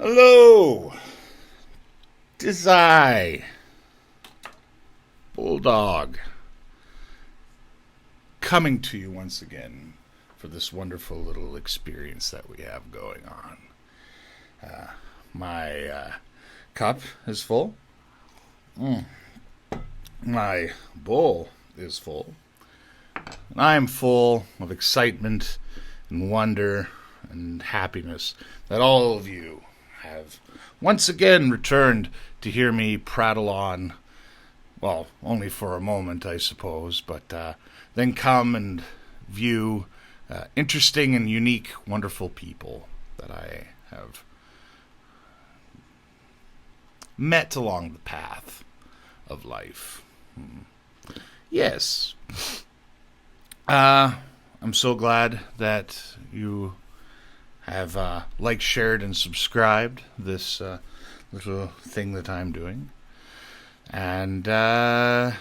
Hello, 'tis I, Bulldog, coming to you once again for this wonderful little experience that we have going on. My cup is full. My bowl is full. And I am full of excitement and wonder and happiness that all of you have once again returned to hear me prattle on. Well, only for a moment, I suppose, but then come and view interesting and unique, wonderful people that I have met along the path of life. Yes. I'm so glad that you have liked, shared, and subscribed this little thing that I'm doing. And, yeah.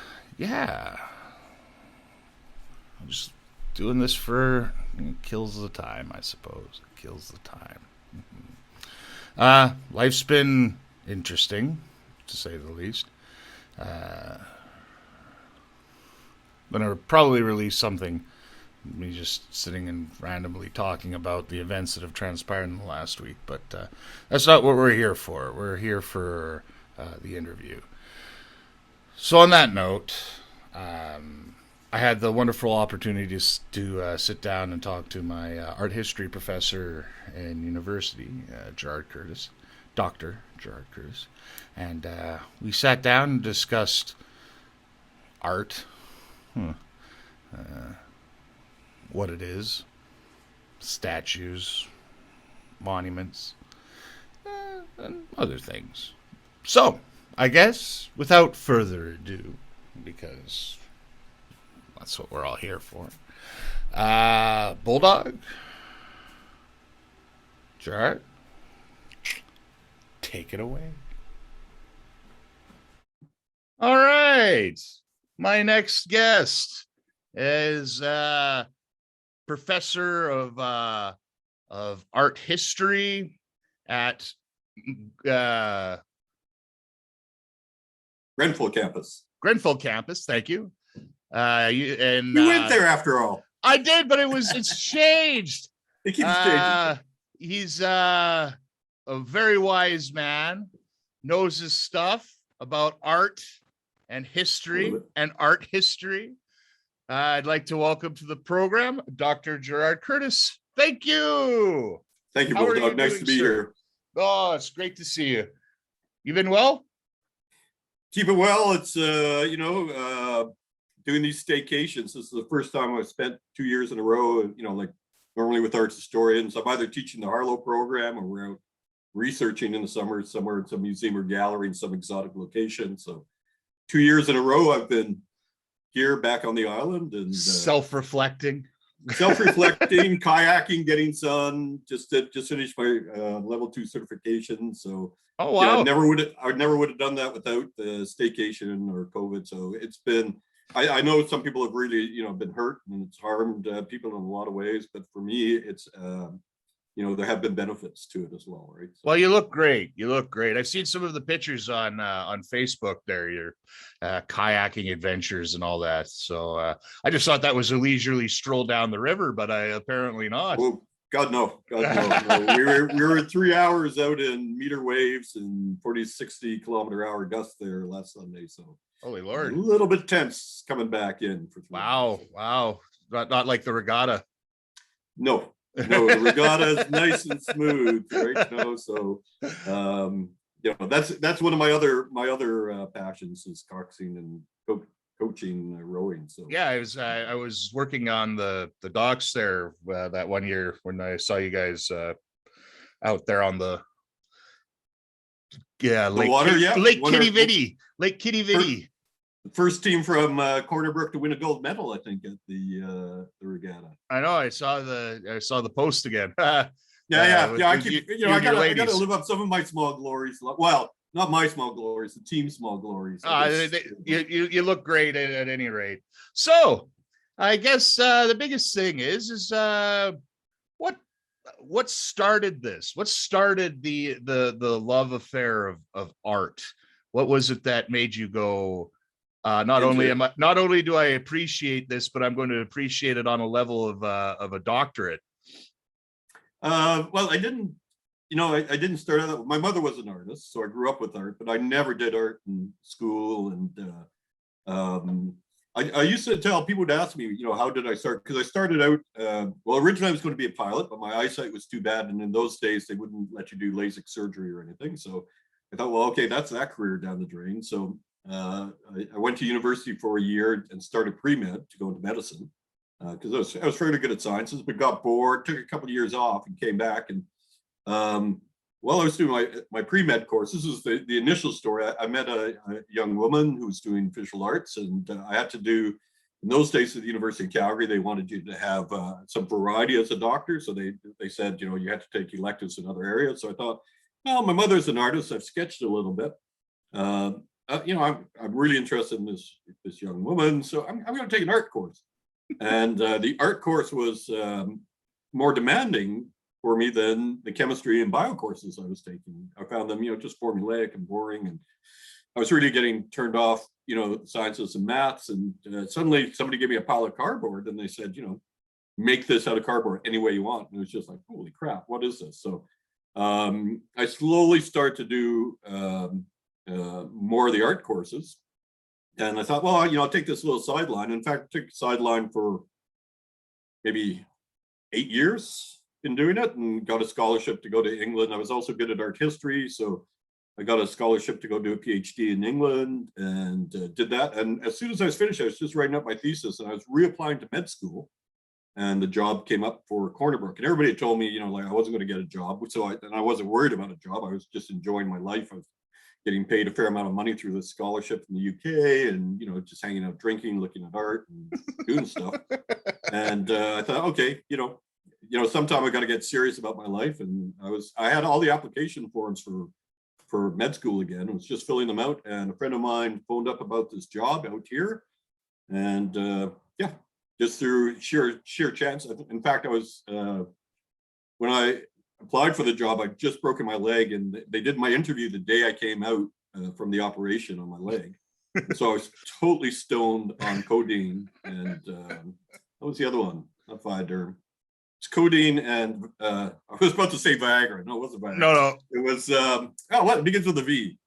I'm just doing this for... It kills the time, I suppose. It kills the time. Life's been interesting, to say the least. I'm going to probably release something, me just sitting and randomly talking about the events that have transpired in the last week, but that's not what we're here for. We're here for the interview. So on that note, I had the wonderful opportunity to sit down and talk to my art history professor in university, Gerard Curtis, Dr. Gerard Curtis, and we sat down and discussed art, what it is, statues, monuments, and other things. So, I guess, without further ado, because that's what we're all here for, Bulldog, Gerard, take it away. All right. My next guest is professor of art history at Grenfell campus. Grenfell campus. Thank you. You went there after all. I did, but it's changed. It keeps changing. He's a very wise man, knows his stuff about art and history and art history. I'd like to welcome to the program Dr. Gerard Curtis. Thank you. Thank you, Bulldog. Nice to be here. Oh, it's great to see you. You been well? Keeping well. It's doing these staycations. This is the first time I've spent 2 years in a row. Like normally with arts historians, I'm either teaching the Harlow program or we're out researching in the summer somewhere at some museum or gallery in some exotic location. So 2 years in a row, I've been here back on the island and self-reflecting, kayaking, getting sun. Just finished my level 2 certification. So oh wow, yeah, I never would have done that without the staycation or COVID. So it's been. I know some people have really been hurt and it's harmed people in a lot of ways, but for me, it's there have been benefits to it as well, right? So, well, you look great. I've seen some of the pictures on Facebook there, your kayaking adventures and all that. So I just thought that was a leisurely stroll down the river, but apparently not. Oh, God, no. No. We were 3 hours out in meter waves and 40-60 kilometer hour gusts there last Sunday. So holy Lord, a little bit tense coming back in for 3 hours. Wow. Not like the regatta. No, the regatta is nice and smooth, right? So that's one of my other passions is coxing and coaching rowing. So yeah, I was working on the docks there that one year when I saw you guys out there on the Lake Kitty Vitty. First team from Cornerbrook to win a gold medal, I think, at the regatta. I know. I saw the post again. Yeah. I gotta live up some of my small glories. Well, not my small glories, the team small glories. You look great at any rate. So, I guess the biggest thing is what what started this? What started the love affair of art? What was it that made you go, not Into only do I appreciate this, but I'm going to appreciate it on a level of a doctorate? well, I didn't, I didn't start out. My mother was an artist, so I grew up with art, but I never did art in school. And I used to tell people to ask me, how did I start? Because I started out, well, originally I was going to be a pilot, but my eyesight was too bad. And in those days, they wouldn't let you do LASIK surgery or anything. So I thought, well, okay, that's that career down the drain. So I went to university for a year and started pre-med to go into medicine because I was fairly good at sciences, but got bored, took a couple of years off and came back. And while I was doing my pre-med course, this is the initial story. I met a young woman who was doing visual arts, and I had to do, in those days at the University of Calgary, they wanted you to have some variety as a doctor. So they said, you had to take electives in other areas. So I thought, well, my mother's an artist. I've sketched a little bit. I'm really interested in this young woman. So I'm going to take an art course. And the art course was more demanding for me than the chemistry and bio courses I was taking. I found them, just formulaic and boring. And I was really getting turned off, sciences and maths. And suddenly somebody gave me a pile of cardboard and they said, make this out of cardboard any way you want. And it was just like, holy crap, what is this? So I slowly start to do more of the art courses. And I thought, well, I'll take this little sideline. In fact, I took a sideline for maybe 8 years in doing it and got a scholarship to go to England. I was also good at art history. So I got a scholarship to go do a PhD in England and did that. And as soon as I was finished, I was just writing up my thesis and I was reapplying to med school. And the job came up for Cornerbrook. And everybody told me, like I wasn't going to get a job. So I wasn't worried about a job. I was just enjoying my life. I was getting paid a fair amount of money through the scholarship in the UK and, just hanging out, drinking, looking at art and doing stuff. And I thought, okay, sometime I got to get serious about my life. And I had all the application forms for med school again. I was just filling them out. And a friend of mine phoned up about this job out here. And yeah, just through sheer chance. In fact, I was, when I applied for the job, I'd just broken my leg and they did my interview the day I came out from the operation on my leg. So I was totally stoned on codeine and what was the other one? Not Viaderm. It's codeine and I was about to say Viagra. No, it wasn't Viagra. No. It was, it begins with a V.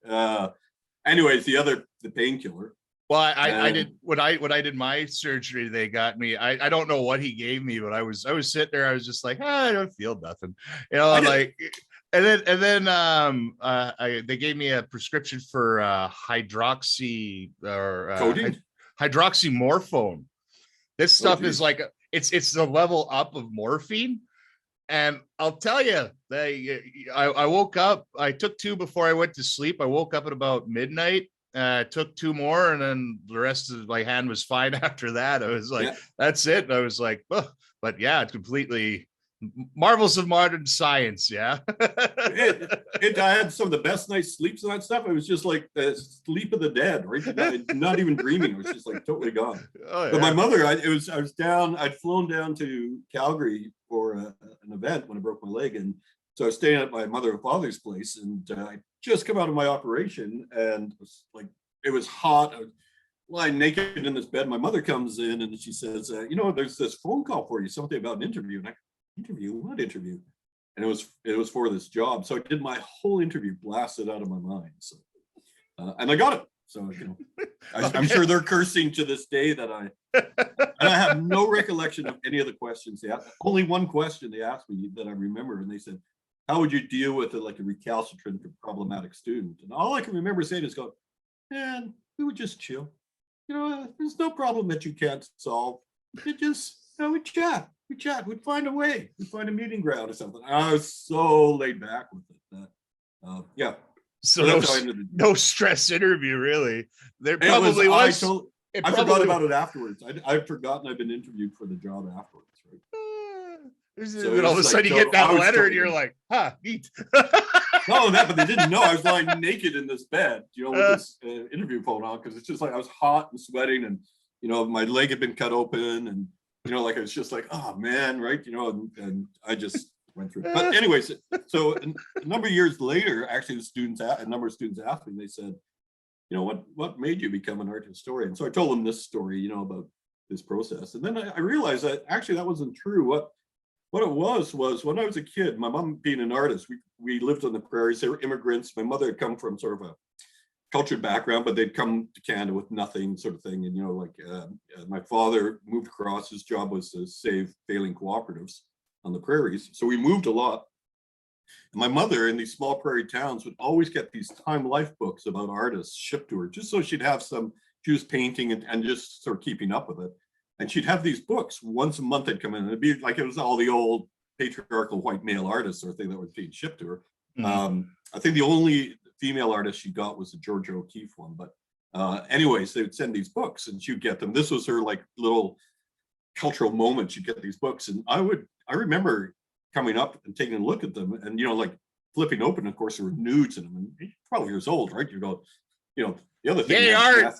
Anyways, the painkiller. Well, I did when I did my surgery, they got me. I don't know what he gave me, but I was sitting there. I was just like, I don't feel nothing, like. And then they gave me a prescription for hydroxy or hydroxymorphone. This stuff is like it's the level up of morphine. And I'll tell you, I woke up. I took 2 before I went to sleep. I woke up at about midnight. Took 2 more, and then the rest of my hand was fine after that. I was like, that's it. And I was like, oh. But yeah, it's completely marvels of modern science. Yeah. I had some of the best night's sleeps and that stuff. It was just like the sleep of the dead, right? Not even dreaming. It was just like totally gone. Oh, yeah. But my mother, I was down, I'd flown down to Calgary for an event when I broke my leg. And so I was staying at my mother and father's place, and I just come out of my operation, and it was hot. I was lying naked in this bed. My mother comes in and she says, there's this phone call for you, something about an interview. And interview? What interview? And it was for this job. So I did my whole interview, blasted out of my mind. So, and I got it. So, I'm sure they're cursing to this day that and I have no recollection of any of the questions they asked. Only one question they asked me that I remember, and they said, how would you deal with a recalcitrant or problematic student? And all I can remember saying is man, we would just chill. There's no problem that you can't solve. It just, we chat, we'd find a way, we'd find a meeting ground or something. I was so laid back with it that, yeah. So no stress interview, really. There probably was. I forgot about it afterwards. I'd forgotten I've been interviewed for the job afterwards, right? So all of a sudden you get that letter and you're like, neat. No, but they didn't know. I was lying naked in this bed, with this interview phone on, because it's just like I was hot and sweating, and my leg had been cut open, and I was just like, oh man, right? And I just went through it. But anyways, so a number of years later, actually, a number of students asked me, they said, what made you become an art historian? So I told them this story, about this process. And then I realized that actually that wasn't true. What it was when I was a kid, my mom being an artist, we lived on the prairies. They were immigrants. My mother had come from sort of a cultured background, but they'd come to Canada with nothing, sort of thing. And my father moved across. His job was to save failing cooperatives on the prairies. So we moved a lot. And my mother in these small prairie towns would always get these Time Life books about artists shipped to her, just so she'd have some. She was painting and just sort of keeping up with it. And she'd have these books once a month. They'd come in, and it'd be like it was all the old patriarchal white male artists or thing that was being shipped to her. Mm-hmm. I think the only female artist she got was the Georgia O'Keeffe one. But anyways, they would send these books, and she'd get them. This was her like little cultural moment. She'd get these books, and I remember coming up and taking a look at them, and like flipping open. Of course, there were nudes in them. And you're 12 years old, right? You go, the other thing. Hey, art.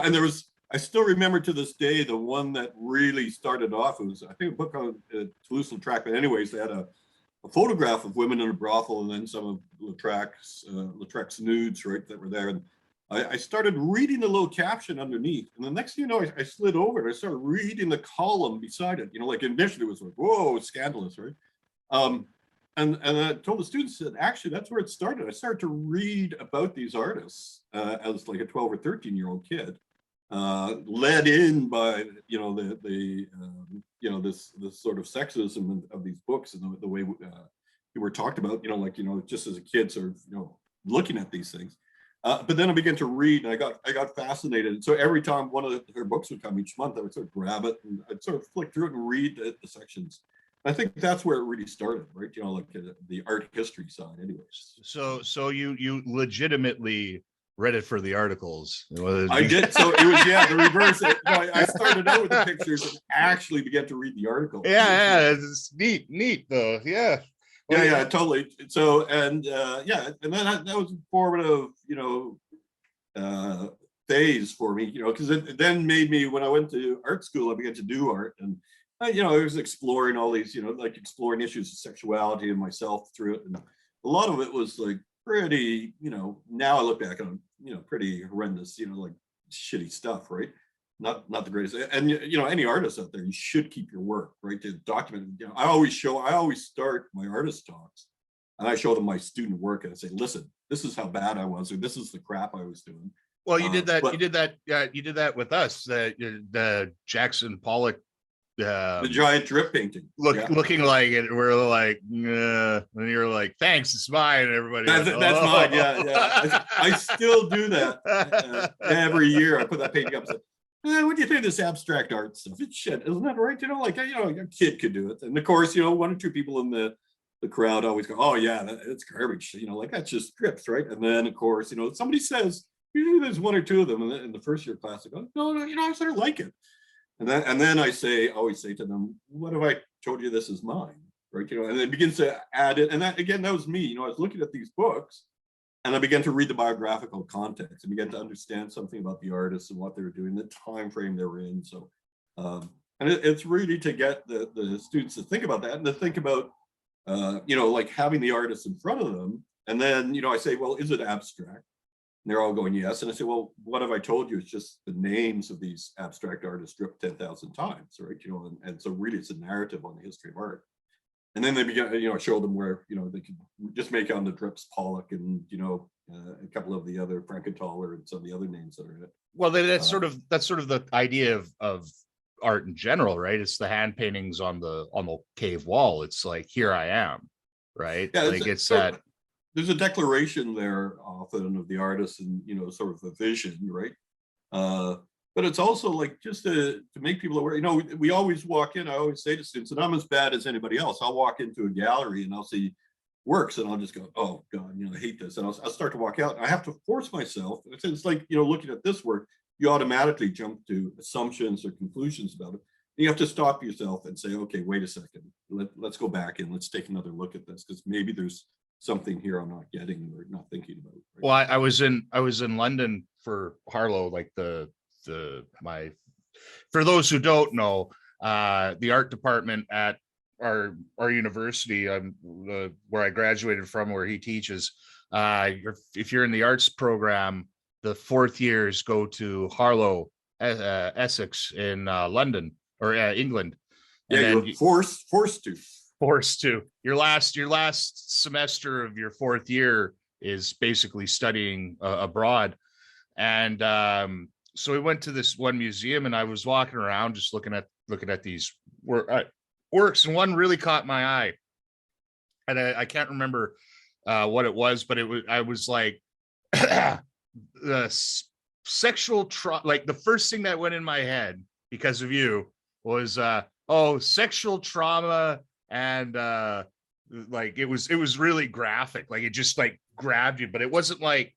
And there was, I still remember to this day, the one that really started off, it was, I think, a book on Toulouse-Lautrec, but anyways, they had a photograph of women in a brothel and then some of Lautrec's nudes, right, that were there. And I started reading the little caption underneath, and the next thing you know, I slid over and I started reading the column beside it. Like initially it was like, whoa, it's scandalous, right? And I told the students that actually that's where it started. I started to read about these artists as like a 12 or 13-year-old kid, led in by this sort of sexism of these books and the way we were talked about. Just as a kid, sort of looking at these things. But then I began to read, and I got fascinated. And so every time one of her books would come each month, I would sort of grab it and I'd sort of flick through it and read the sections. I think that's where it really started, right? Like the art history side, anyways. So you legitimately read it for the articles. I did. So it was the reverse. I started out with the pictures and actually began to read the article. Yeah, it's neat though. Yeah. Well, yeah, totally. So and and then that was a formative, phase for me, because it then made me, when I went to art school, I began to do art, and I was exploring all these, like exploring issues of sexuality and myself through it. And a lot of it was like pretty, now I look back on, pretty horrendous, like shitty stuff, right? Not the greatest. And, any artist out there, you should keep your work, right? To document, I always start my artist talks and I show them my student work and I say, listen, this is how bad I was, or this is the crap I was doing. Well, you did that. You did that with us. The Jackson Pollock. The giant drip painting, looking like it. We're like, and you're like, thanks, it's mine. Everybody, that's mine. Yeah. I still do that every year. I put that painting up. And say, what do you think of this abstract art stuff? It's shit, isn't that right? A kid could do it. And of course, one or two people in the crowd always go, oh yeah, it's garbage. Like that's just strips, right? And then of course, somebody says, usually there's one or two of them in the first year class. I go, no, I sort of like it. And then I always say to them, what have I told you this is mine, right? And it begins to add it. And that was me. I was looking at these books and I began to read the biographical context and began to understand something about the artists and what they were doing, the time frame they were in. So, and it's really to get the students to think about that and to think about, like having the artists in front of them. And then, I say, well, is it abstract? And they're all going, yes. And I say, well, what have I told you? It's just the names of these abstract artists stripped 10,000 times, right? And so really it's a narrative on the history of art. And then they begin, show them where, they could just make on the drips Pollock and, a couple of the other Frankenthaler and some of the other names that are in it. Well, that's sort of the idea of art in general, right? It's the hand paintings on the cave wall. It's like, here I am, right? Yeah, like it's that. There's a declaration there often of the artist and, sort of a vision, right? But it's also like just to make people aware, we always walk in, I always say to students, and I'm as bad as anybody else. I'll walk into a gallery and I'll see works and I'll just go, oh God, I hate this. And I'll start to walk out and I have to force myself. It's like, looking at this work, you automatically jump to assumptions or conclusions about it. You have to stop yourself and say, okay, wait a second, let's go back and let's take another look at this, because maybe there's something here I'm not getting or not thinking about. Right? Well, I was in London for Harlow, like for those who don't know, the art department at our university, where I graduated from, where he teaches. If you're in the arts program, the 4th years go to Harlow, Essex in London or England, and then you're forced to your last semester of your 4th year is basically studying abroad. And so we went to this one museum, and I was walking around just looking at these works, and one really caught my eye, and I can't remember what it was, but I was like, the sexual like the first thing that went in my head because of you was sexual trauma, and like it was really graphic, like it just like grabbed you, but it wasn't like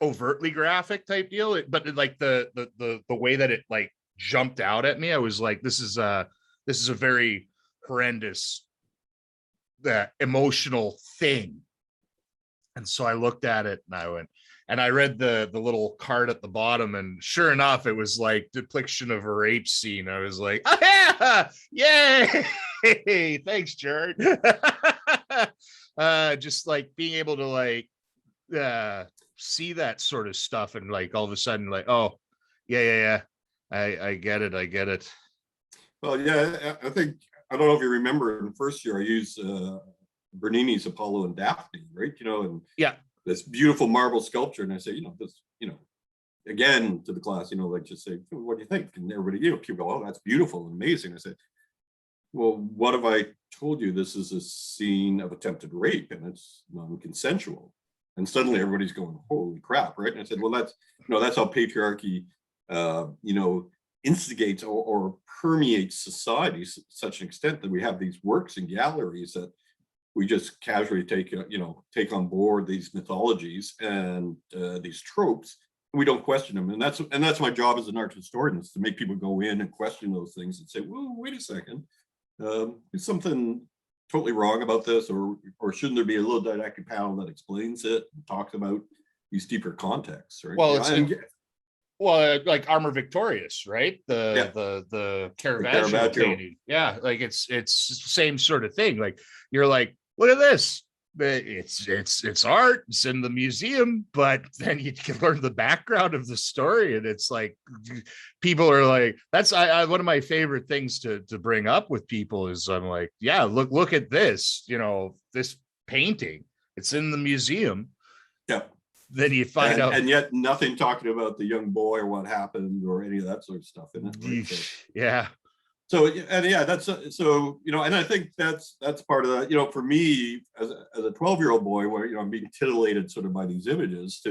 overtly graphic type deal, but like the way that it like jumped out at me, I was like, this is a very horrendous emotional thing. And so I looked at it and I went, and I read the little card at the bottom, and sure enough, it was like depiction of a rape scene. I was like, oh, yeah, yay, thanks, Gerard. Just like being able to like see that sort of stuff, and like all of a sudden, like, oh, yeah, I get it. Well, yeah, I think, I don't know if you remember, in first year I used Bernini's Apollo and Daphne, right? And yeah, this beautiful marble sculpture, and I say, this, again to the class, like just say, what do you think? And everybody, people go, oh, that's beautiful and amazing. I said, well, what have I told you? This is a scene of attempted rape, and it's non-consensual. And suddenly everybody's going, holy crap, right? And I said, well, that's how patriarchy, instigates or permeates society to such an extent that we have these works in galleries that we just casually take on board these mythologies and these tropes. And we don't question them. And that's my job as an art historian, is to make people go in and question those things and say, well, wait a second, is something totally wrong about this, or shouldn't there be a little didactic panel that explains it and talks about these deeper contexts, right? Well, like Armor Victorious, right? The Caravaggio painting. Yeah, like it's the same sort of thing. Like you're like, look at this. It's art. It's in the museum, but then you can learn the background of the story, and it's like people are like, that's one of my favorite things to bring up with people is I'm like, yeah, look at this. This painting. It's in the museum. Yeah. Then you find out, and yet nothing talking about the young boy or what happened or any of that sort of stuff in it. Right? Yeah. So, and yeah, that's so, and I think that's part of that, for me as a 12-year-old boy, where, I'm being titillated sort of by these images,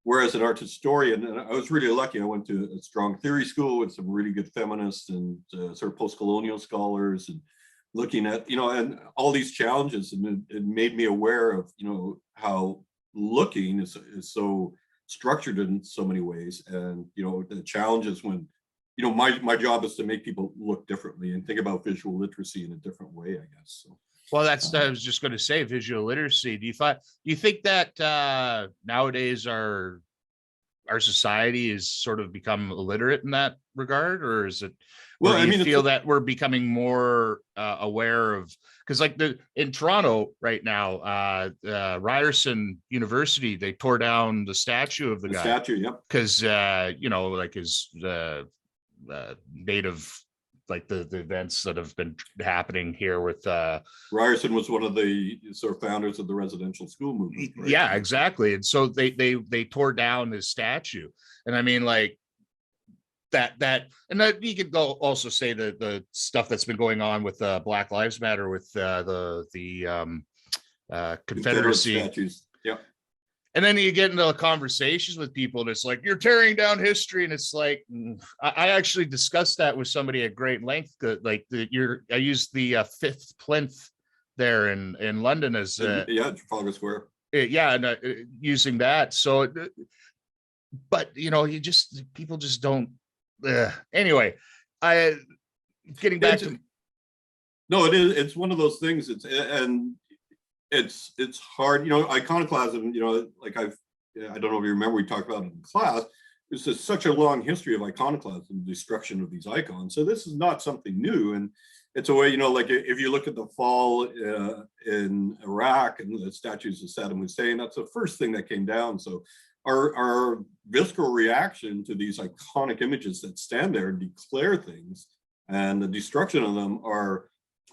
whereas an art historian, and I was really lucky, I went to a strong theory school with some really good feminists and sort of post-colonial scholars, and looking at, and all these challenges, and it made me aware of, how looking is so structured in so many ways, and the challenges when my job is to make people look differently and think about visual literacy in a different way, I guess. So, well, that's I was just going to say, visual literacy. Do you think that nowadays our society is sort of become illiterate in that regard, or is it? Well, do you feel that we're becoming more aware of, because like in Toronto right now, Ryerson University, they tore down the statue of the guy. Statue, yep. Because like his native, like the events that have been happening here with Ryerson was one of the sort of founders of the residential school movement, right? Yeah, exactly. And so they tore down his statue, and I mean, like that and that you could go also say the stuff that's been going on with Black Lives Matter with the Confederacy statues. Yeah. And then you get into conversations with people, and it's like, you're tearing down history. And it's like, I actually discussed that with somebody at great length. Like I used the fifth plinth there in London as Trafalgar Square. And using that. So, but people just don't. Anyway, getting back to. No, it is. It's one of those things. It's hard, iconoclasm, like I don't know if you remember, we talked about it in class, there's just such a long history of iconoclasm, destruction of these icons. So this is not something new. And it's a way, you know, like if you look at the fall in Iraq and the statues of Saddam Hussein, that's the first thing that came down. So our visceral reaction to these iconic images that stand there and declare things, and the destruction of them, are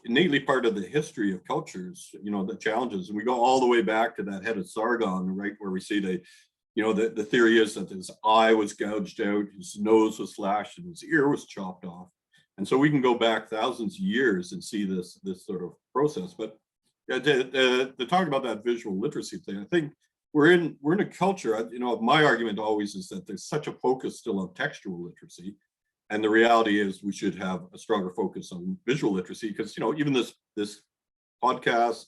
innately part of the history of cultures, you know, the challenges. And we go all the way back to that head of Sargon, right, where we see the theory is that his eye was gouged out, his nose was slashed, and his ear was chopped off. And so we can go back thousands of years and see this sort of process. But yeah, to talk about that visual literacy thing, I think we're in a culture, you know, my argument always is that there's such a focus still on textual literacy. And the reality is we should have a stronger focus on visual literacy, because, you know, even this podcast,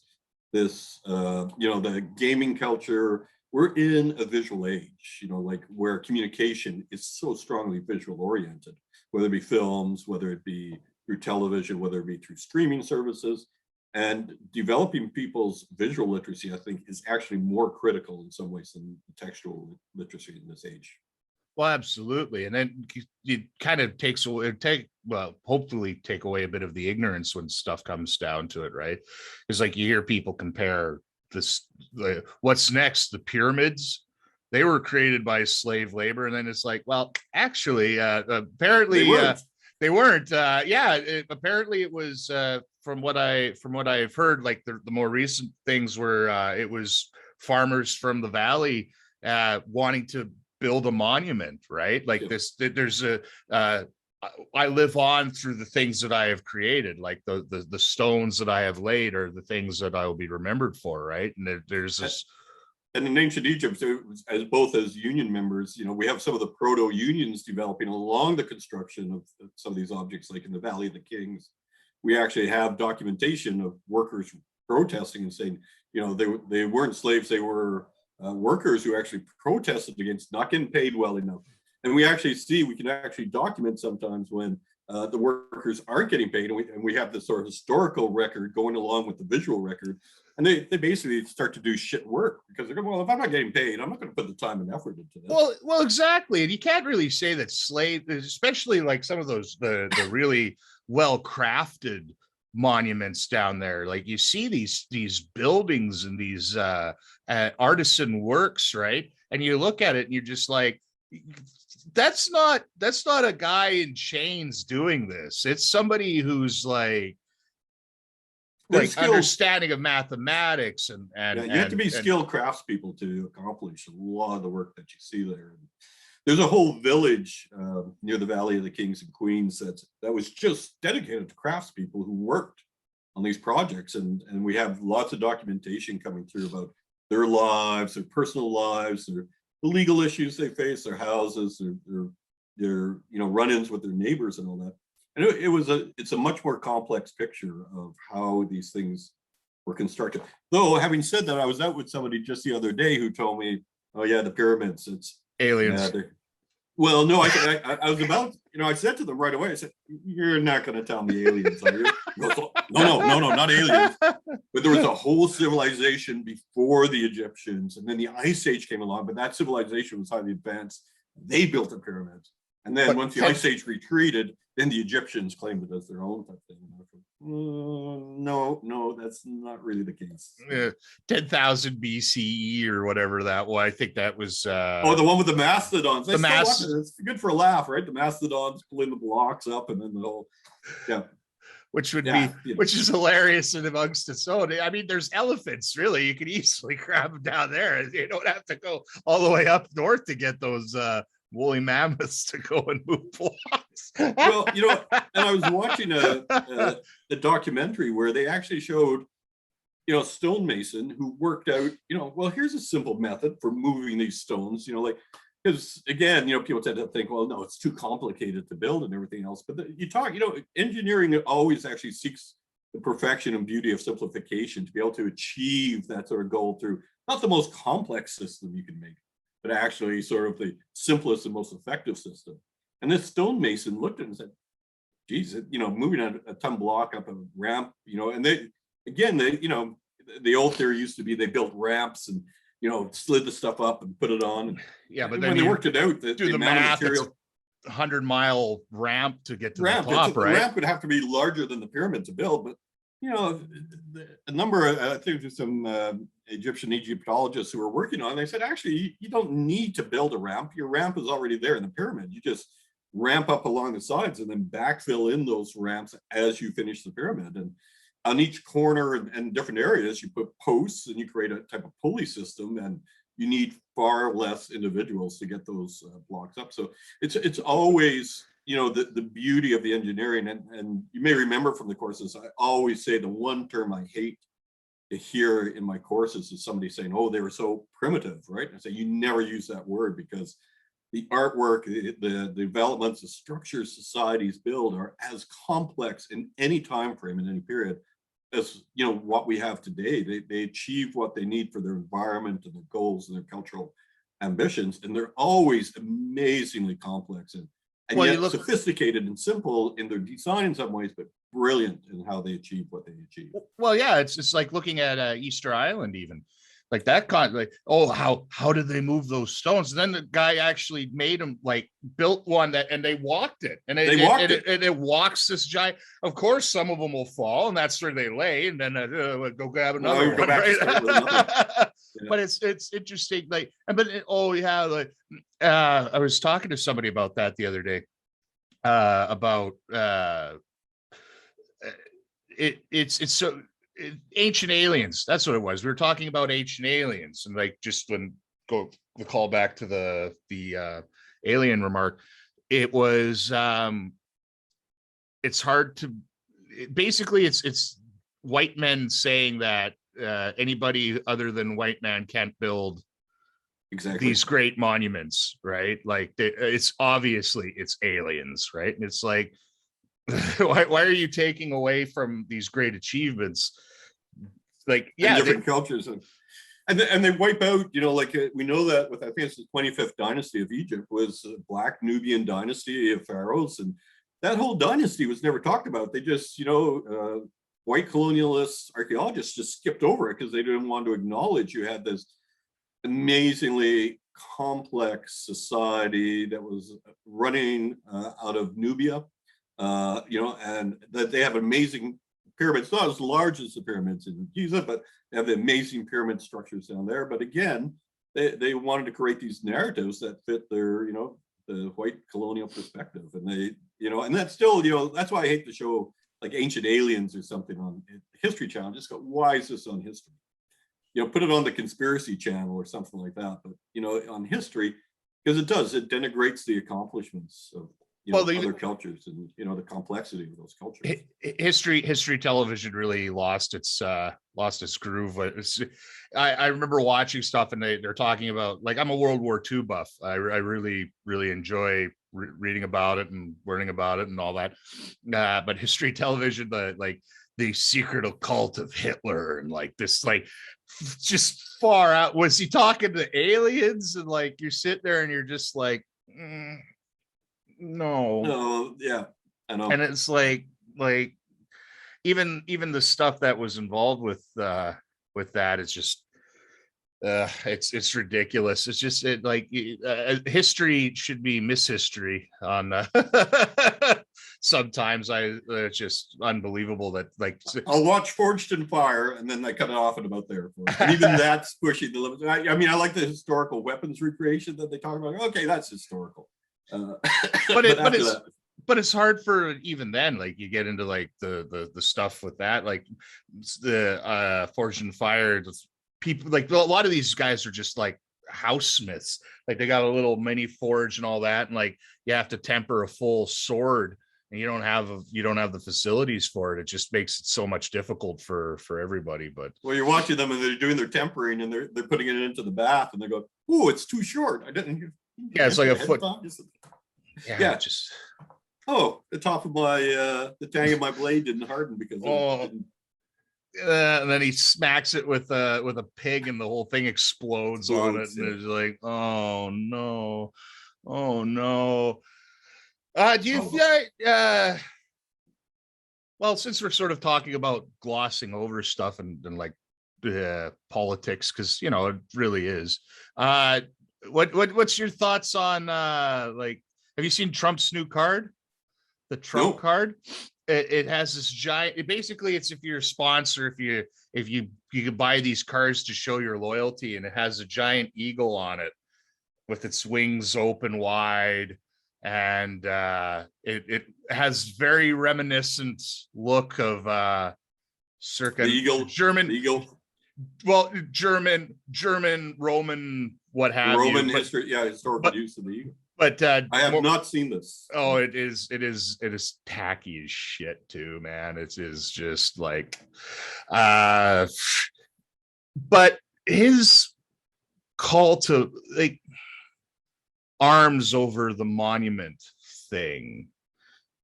this, you know, the gaming culture, we're in a visual age, you know, like where communication is so strongly visual oriented, whether it be films, whether it be through television, whether it be through streaming services. And developing people's visual literacy, I think, is actually more critical in some ways than textual literacy in this age. Well, absolutely. And then it kind of hopefully take away a bit of the ignorance when stuff comes down to it, right? Because like you hear people compare what's next, the pyramids, they were created by slave labor. And then it's like, well, actually, apparently they weren't. Apparently it was, from what I've heard, like the more recent things were, it was farmers from the valley wanting to build a monument, right? Like there's I live on through the things that I have created, like the stones that I have laid are the things that I will be remembered for, right? And there's this. And in ancient Egypt, as union members, you know, we have some of the proto unions developing along the construction of some of these objects, like in the Valley of the Kings. We actually have documentation of workers protesting and saying, you know, they weren't slaves, they were workers who actually protested against not getting paid well enough. And we can actually document sometimes when the workers aren't getting paid, and we have this sort of historical record going along with the visual record. And they basically start to do shit work because they're going, well, if I'm not getting paid, I'm not going to put the time and effort into this. Well, exactly. And you can't really say that slaves, especially like some of those, the really well-crafted monuments down there, like you see these buildings and these artisan works, right? And you look at it and you're just like, that's not a guy in chains doing this. It's somebody who's like understanding of mathematics and you have to be skilled craftspeople to accomplish a lot of the work that you see there. There's a whole village near the Valley of the Kings and Queens that was just dedicated to craftspeople who worked on these projects, and we have lots of documentation coming through about their lives, their personal lives, the legal issues they face, their houses, their run-ins with their neighbors and all that. And it's a much more complex picture of how these things were constructed. Though, having said that, I was out with somebody just the other day who told me, oh yeah, the pyramids, it's aliens. Well, no, I was about, I said to them right away, I said, you're not going to tell me aliens, are you? No, not aliens. But there was a whole civilization before the Egyptians, and then the Ice Age came along, but that civilization was highly advanced. They built the pyramids. And then once the Ice Age retreated, then the Egyptians claimed it as their own type thing. No, that's not really the case. 10,000 BCE or whatever that was. I think that was. The one with the mastodons. It's good for a laugh, right? The mastodons pulling the blocks up, and then the whole, which is hilarious in amongst its own. I mean, there's elephants, really. You could easily grab them down there. You don't have to go all the way up north to get those woolly mammoths to go and move blocks. Well, and I was watching a documentary where they actually showed, stonemason who worked out, well, here's a simple method for moving these stones, because again, people tend to think, well, no, it's too complicated to build and everything else. But engineering always actually seeks the perfection and beauty of simplification to be able to achieve that sort of goal through not the most complex system you can make, but actually sort of the simplest and most effective system. And this stonemason looked at it and said, geez, moving a ton block up a ramp, and the old theory used to be they built ramps and slid the stuff up and put it on. Yeah, but And then when they worked it out, do the the amount of math. It's material. 100-mile ramp to get to Ramp, the top, the right? ramp would have to be larger than the pyramid to build, but a number of, I think there's some Egyptian Egyptologists who were working on it. They said, actually, you don't need to build a ramp. Your ramp is already there in the pyramid. You just ramp up along the sides and then backfill in those ramps as you finish the pyramid. And on each corner and different areas, you put posts and you create a type of pulley system, and you need far less individuals to get those blocks up. So it's always, the beauty of the engineering. And you may remember from the courses, I always say the one term I hate to hear in my courses is somebody saying, oh, they were so primitive, right? And I say, you never use that word, because the artwork, the developments, the structures societies build are as complex in any time frame, in any period, as what we have today. They achieve what they need for their environment and their goals and their cultural ambitions, and they're always amazingly complex and Well, yet sophisticated and simple in their design in some ways, but brilliant in how they achieve what they achieve. Well, yeah, it's like looking at Easter Island, even like that how did they move those stones? And then the guy actually made them, like built one and they walked it, and it walks this giant. Of course, some of them will fall, and that's where they lay, and then go grab another one. Right? But it's interesting, like, I was talking to somebody about that the other day, about it's so ancient aliens. That's what it was. We were talking about ancient aliens, and like just the call back to the alien remark. It was it's hard to basically it's white men saying that anybody other than white man can't build these great monuments, right? Like it's obviously it's aliens, right? And it's like, why are you taking away from these great achievements? Like, yeah, different cultures, and they wipe out, like we know that with, I think it's the 25th dynasty of Egypt was a Black Nubian dynasty of pharaohs, and that whole dynasty was never talked about. They just, white colonialists, archaeologists just skipped over it because they didn't want to acknowledge you had this amazingly complex society that was running out of Nubia, and that they have amazing pyramids, not as large as the pyramids in Giza, but they have the amazing pyramid structures down there. But again, they wanted to create these narratives that fit their, the white colonial perspective. And they, and that's still, that's why I hate the show like Ancient Aliens or something on History Channel. Just go, why is this on history? Put it on the Conspiracy Channel or something like that. But, on history, because it denigrates the accomplishments of other cultures and the complexity of those cultures. History television really lost its groove. I remember watching stuff, and they're talking about, like, I'm a World War II buff. I really enjoy reading about it and learning about it and all that. But history television, the secret occult of Hitler, and like this, like, just far out. Was he talking to aliens? And like you're sitting there and you're just like, no, yeah, I know. And it's like even the stuff that was involved with that, it's just it's ridiculous. It's just history should be mishistory on sometimes. It's just unbelievable that, like, I'll watch Forged in Fire and then I cut it off at about there, and even that's pushing the limits. I mean, I like the historical weapons recreation that they talk about. Okay, that's historical. But it's hard for even then, like you get into like the stuff with that, like the Forged in Fire, people, like a lot of these guys are just like housesmiths, like they got a little mini forge and all that, and like you have to temper a full sword, and you don't have the facilities for it. It just makes it so much difficult for everybody. But you're watching them and they're doing their tempering and they're putting it into the bath and they go, oh, it's too short. I didn't. Yeah, it's like a foot. Yeah, just the top of my the tang of my blade didn't harden because and then he smacks it with a pig and the whole thing explodes on it, and it's like, oh no. Do you well, since we're sort of talking about glossing over stuff and like politics, because it really is. What's your thoughts on like, have you seen Trump's new card, the Trump No, card? It has this giant. Basically, it's if you're a sponsor, if you could buy these cards to show your loyalty, and it has a giant eagle on it with its wings open wide, and it has very reminiscent look of the circa eagle, the German, eagle, well, German, Roman, what the have you, Roman history, yeah, historical but use of the eagle. but I have more. not seen this. Oh, it is tacky as shit too, man. It is just like, uh, but his call to like arms over the monument thing.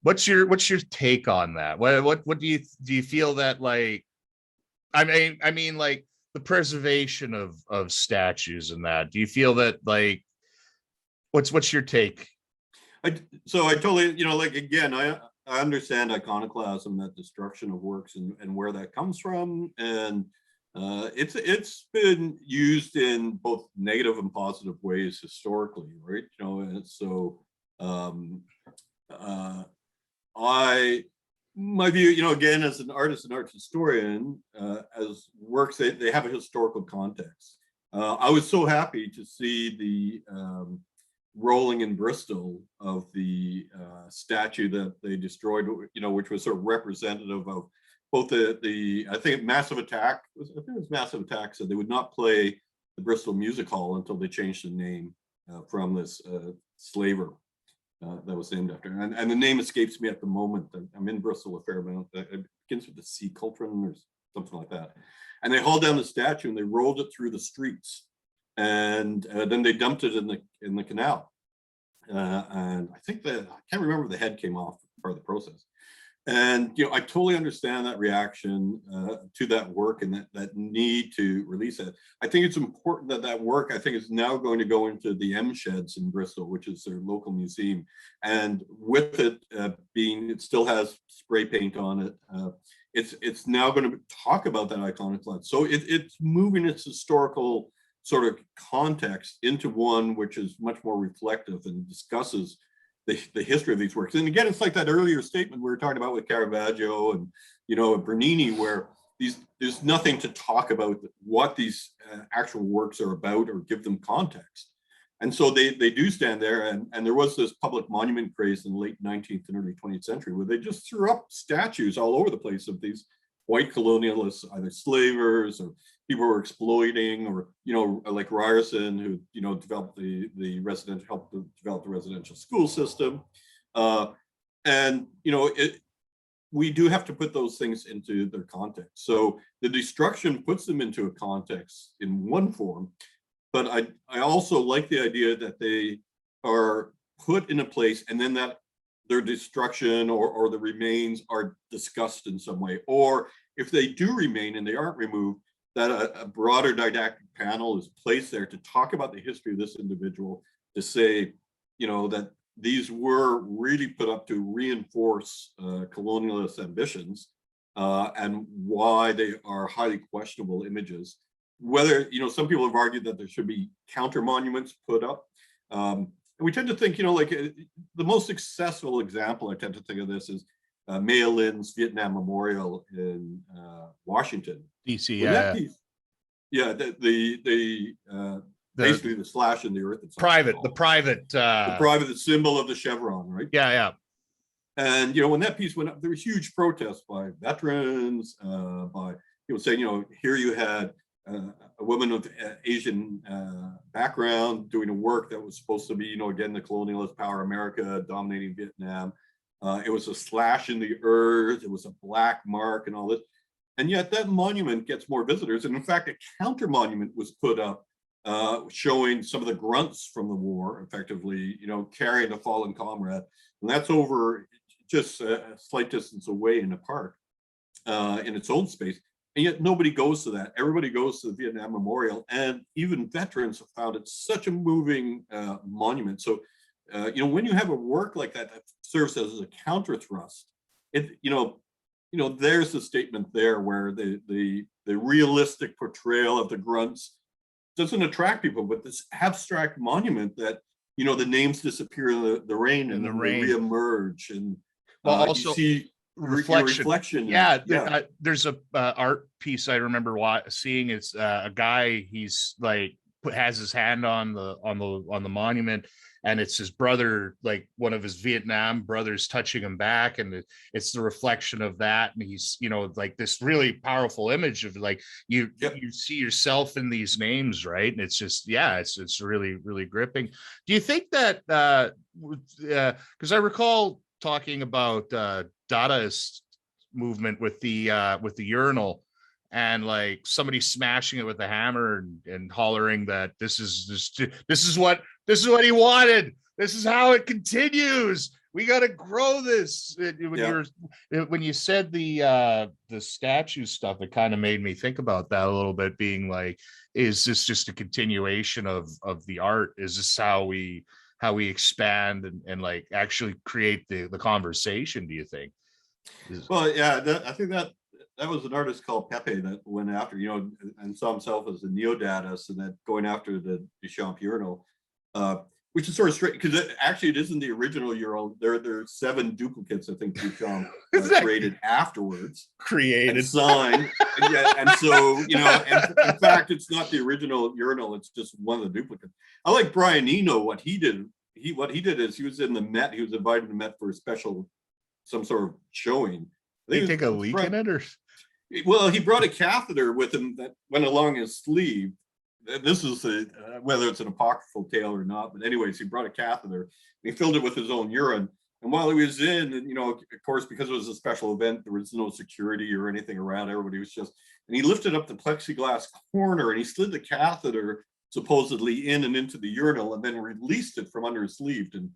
What's your take on that? What do you feel that, like, I mean like the preservation of statues and that? Do you feel that, like, what's your take? So I totally, like, again, I understand iconoclasm, that destruction of works, and where that comes from, and it's been used in both negative and positive ways historically, right? And so um, uh, my view, again, as an artist and art historian, as works, they have a historical context. I was so happy to see the rolling in Bristol of the statue that they destroyed, which was sort of representative of both the I think Massive Attack, Massive Attack said they would not play the Bristol Music Hall until they changed the name from this slaver that was named after. And the name escapes me at the moment. I'm in Bristol a fair amount. It begins with the C. Coltrane or something like that. And they hauled down the statue and they rolled it through the streets, and then they dumped it in the canal. And I think I can't remember, the head came off part of the process. And I totally understand that reaction to that work, and that need to release it. I think it's important that work, I think, is now going to go into the M Sheds in Bristol, which is their local museum. And with it it still has spray paint on it. It's now going to talk about that iconoclasm. So it's moving its historical sort of context into one which is much more reflective and discusses the history of these works. And again, it's like that earlier statement we were talking about with Caravaggio and Bernini, where there's nothing to talk about what these actual works are about or give them context. And so they do stand there, and there was this public monument craze in the late 19th and early 20th century where they just threw up statues all over the place of these white colonialists, either slavers or people were exploiting, or like Ryerson, who developed the residential, helped to develop the residential school system, and we do have to put those things into their context. So the destruction puts them into a context in one form, but I also like the idea that they are put in a place, and then that their destruction or the remains are discussed in some way, or if they do remain and they aren't removed, that a broader didactic panel is placed there to talk about the history of this individual, to say, that these were really put up to reinforce colonialist ambitions, and why they are highly questionable images. Whether, some people have argued that there should be counter monuments put up. And we tend to think, like the most successful example I tend to think of this is Maya Lin's Vietnam Memorial in Washington, DC, when that yeah. piece, yeah, basically the slash in the earth. The private, the symbol of the chevron, right? Yeah. And when that piece went up, there was huge protests by veterans, by people saying, here you had a woman of Asian background doing a work that was supposed to be, again, the colonialist power America dominating Vietnam. It was a slash in the earth. It was a black mark and all this. And yet that monument gets more visitors. And in fact, a counter monument was put up showing some of the grunts from the war, effectively, carrying a fallen comrade. And that's over just a slight distance away in a park in its own space. And yet nobody goes to that. Everybody goes to the Vietnam Memorial. And even veterans have found it such a moving monument. So, when you have a work like that that serves as a counter thrust, it, there's a statement there where the realistic portrayal of the grunts doesn't attract people, but this abstract monument that, the names disappear in the rain and then they reemerge, and well, also you see reflection. Yeah, there's a art piece I remember seeing. It's a guy. He's like has his hand on the monument, and it's his brother, like one of his Vietnam brothers, touching him back, and it's the reflection of that. And he's, like this really powerful image of like you see yourself in these names, right? And it's just, it's really, really gripping. Do you think that because I recall talking about Dadaist movement with the urinal, and like somebody smashing it with a hammer and hollering that this is what he wanted. This is how it continues. We got to grow this. When you said the statue stuff, it kind of made me think about that a little bit, being like, is this just a continuation of the art? Is this how we expand and like actually create the conversation, do you think? Well, yeah, I think that was an artist called Pepe that went after, and saw himself as a neo-Dadaist, and that going after the Duchamp urinal, which is sort of strange because it isn't the original urinal. There are 7 duplicates, I think, Duchamp created afterwards. And signed. And so, in fact, it's not the original urinal. It's just one of the duplicates. I like Brian Eno. What he did is he was in the Met. He was invited to the Met for some sort of showing. Did he take a leak in it, or? Well, he brought a catheter with him that went along his sleeve. This is whether it's an apocryphal tale or not, but anyways, he brought a catheter and he filled it with his own urine. And while he was in, and of course, because it was a special event, there was no security or anything around. Everybody was and he lifted up the plexiglass corner and he slid the catheter supposedly in and into the urinal, and then released it from under his sleeve, and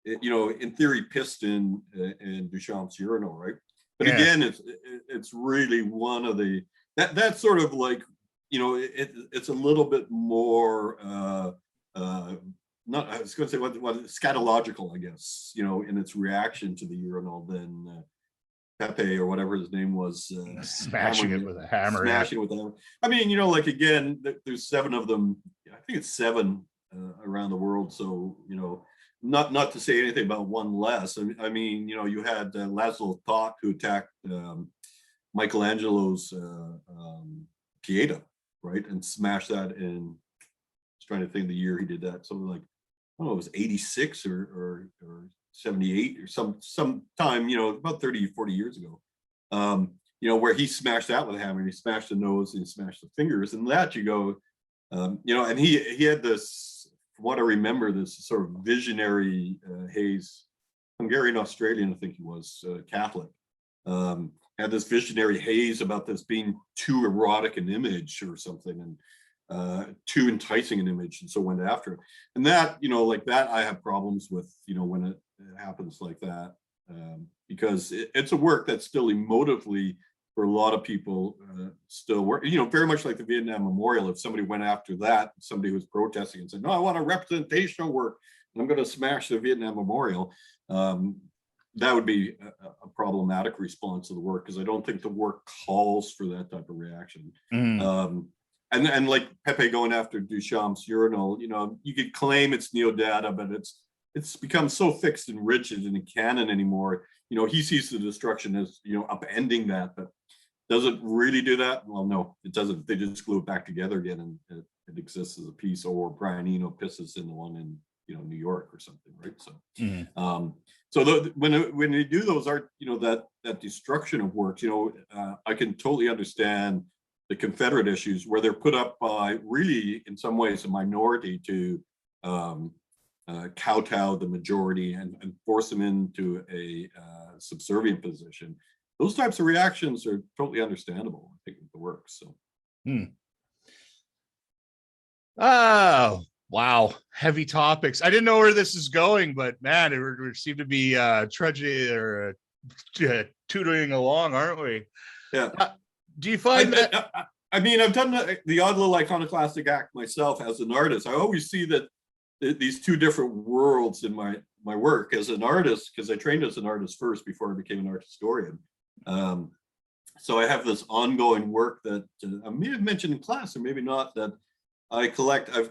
in theory, pissed in Duchamp's urinal, right? But again, it's really one of the that's sort of like, it's a little bit more not, I was going to say what scatological, I guess, in its reaction to the urinal than Pepe or whatever his name was, smashing it with a hammer. I mean, like, again, there's 7 of them. I think it's 7 around the world. So, not to say anything about one less. I mean, you had Laszlo Toth, who attacked Michelangelo's Pieta, right, and smashed that in. I was trying to think the year he did that. Something like, I don't know, it was 86 or 78 or some time, about 30, 40 years ago. Where he smashed that with a hammer, and he smashed the nose and he smashed the fingers, and that you go, and he had this. From what I remember, this sort of visionary Hayes, Hungarian Australian, I think he was, Catholic, had this visionary haze about this being too erotic an image or something, and too enticing an image, and so went after it. And that, like that, I have problems with, when it happens like that, because it's a work that's still emotively, for a lot of people, still work, very much like the Vietnam Memorial. If somebody went after that, somebody was protesting and said, no, I want a representational work, and I'm going to smash the Vietnam Memorial, that would be a problematic response to the work, because I don't think the work calls for that type of reaction. And like Pepe going after Duchamp's urinal, you could claim it's neo-Dada, but it's become so fixed and rigid in the canon anymore. He sees the destruction as, upending that, but does it really do that? Well, no, it doesn't. They just glue it back together again, and it exists as a piece. Or Brian Eno pisses in the one in, New York or something, right? So, so when they do those art, that destruction of works, I can totally understand the Confederate issues where they're put up by really, in some ways, a minority to kowtow the majority and force them into a subservient position. Those types of reactions are totally understandable, I think, with the work. So. Oh, wow. Heavy topics. I didn't know where this is going, but man, we seem to be trudging or tutoring along, aren't we? Yeah. Do you find that? I mean, I've done the odd little iconoclastic act myself as an artist. I always see that these 2 different worlds in my work as an artist, because I trained as an artist first before I became an art historian. So I have this ongoing work that I may have mentioned in class, or maybe not, that I've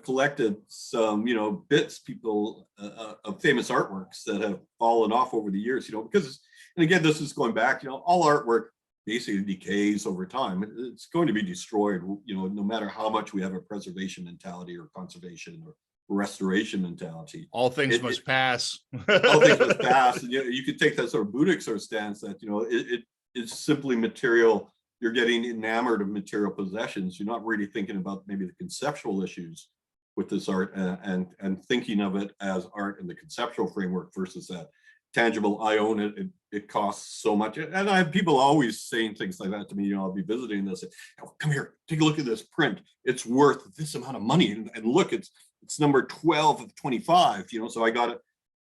collected some, bits, of famous artworks that have fallen off over the years, because, and again, this is going back, all artwork basically decays over time. It's going to be destroyed, no matter how much we have a preservation mentality or conservation or restoration mentality. All things must pass. All things must pass. And you could take that sort of Buddhist sort of stance that, it's simply material. You're getting enamored of material possessions. You're not really thinking about maybe the conceptual issues with this art, and thinking of it as art in the conceptual framework versus that tangible. I own it. It costs so much. And I have people always saying things like that to me. I'll be visiting this. Come here, take a look at this print. It's worth this amount of money. And look, it's number 12 of 25. So I got it.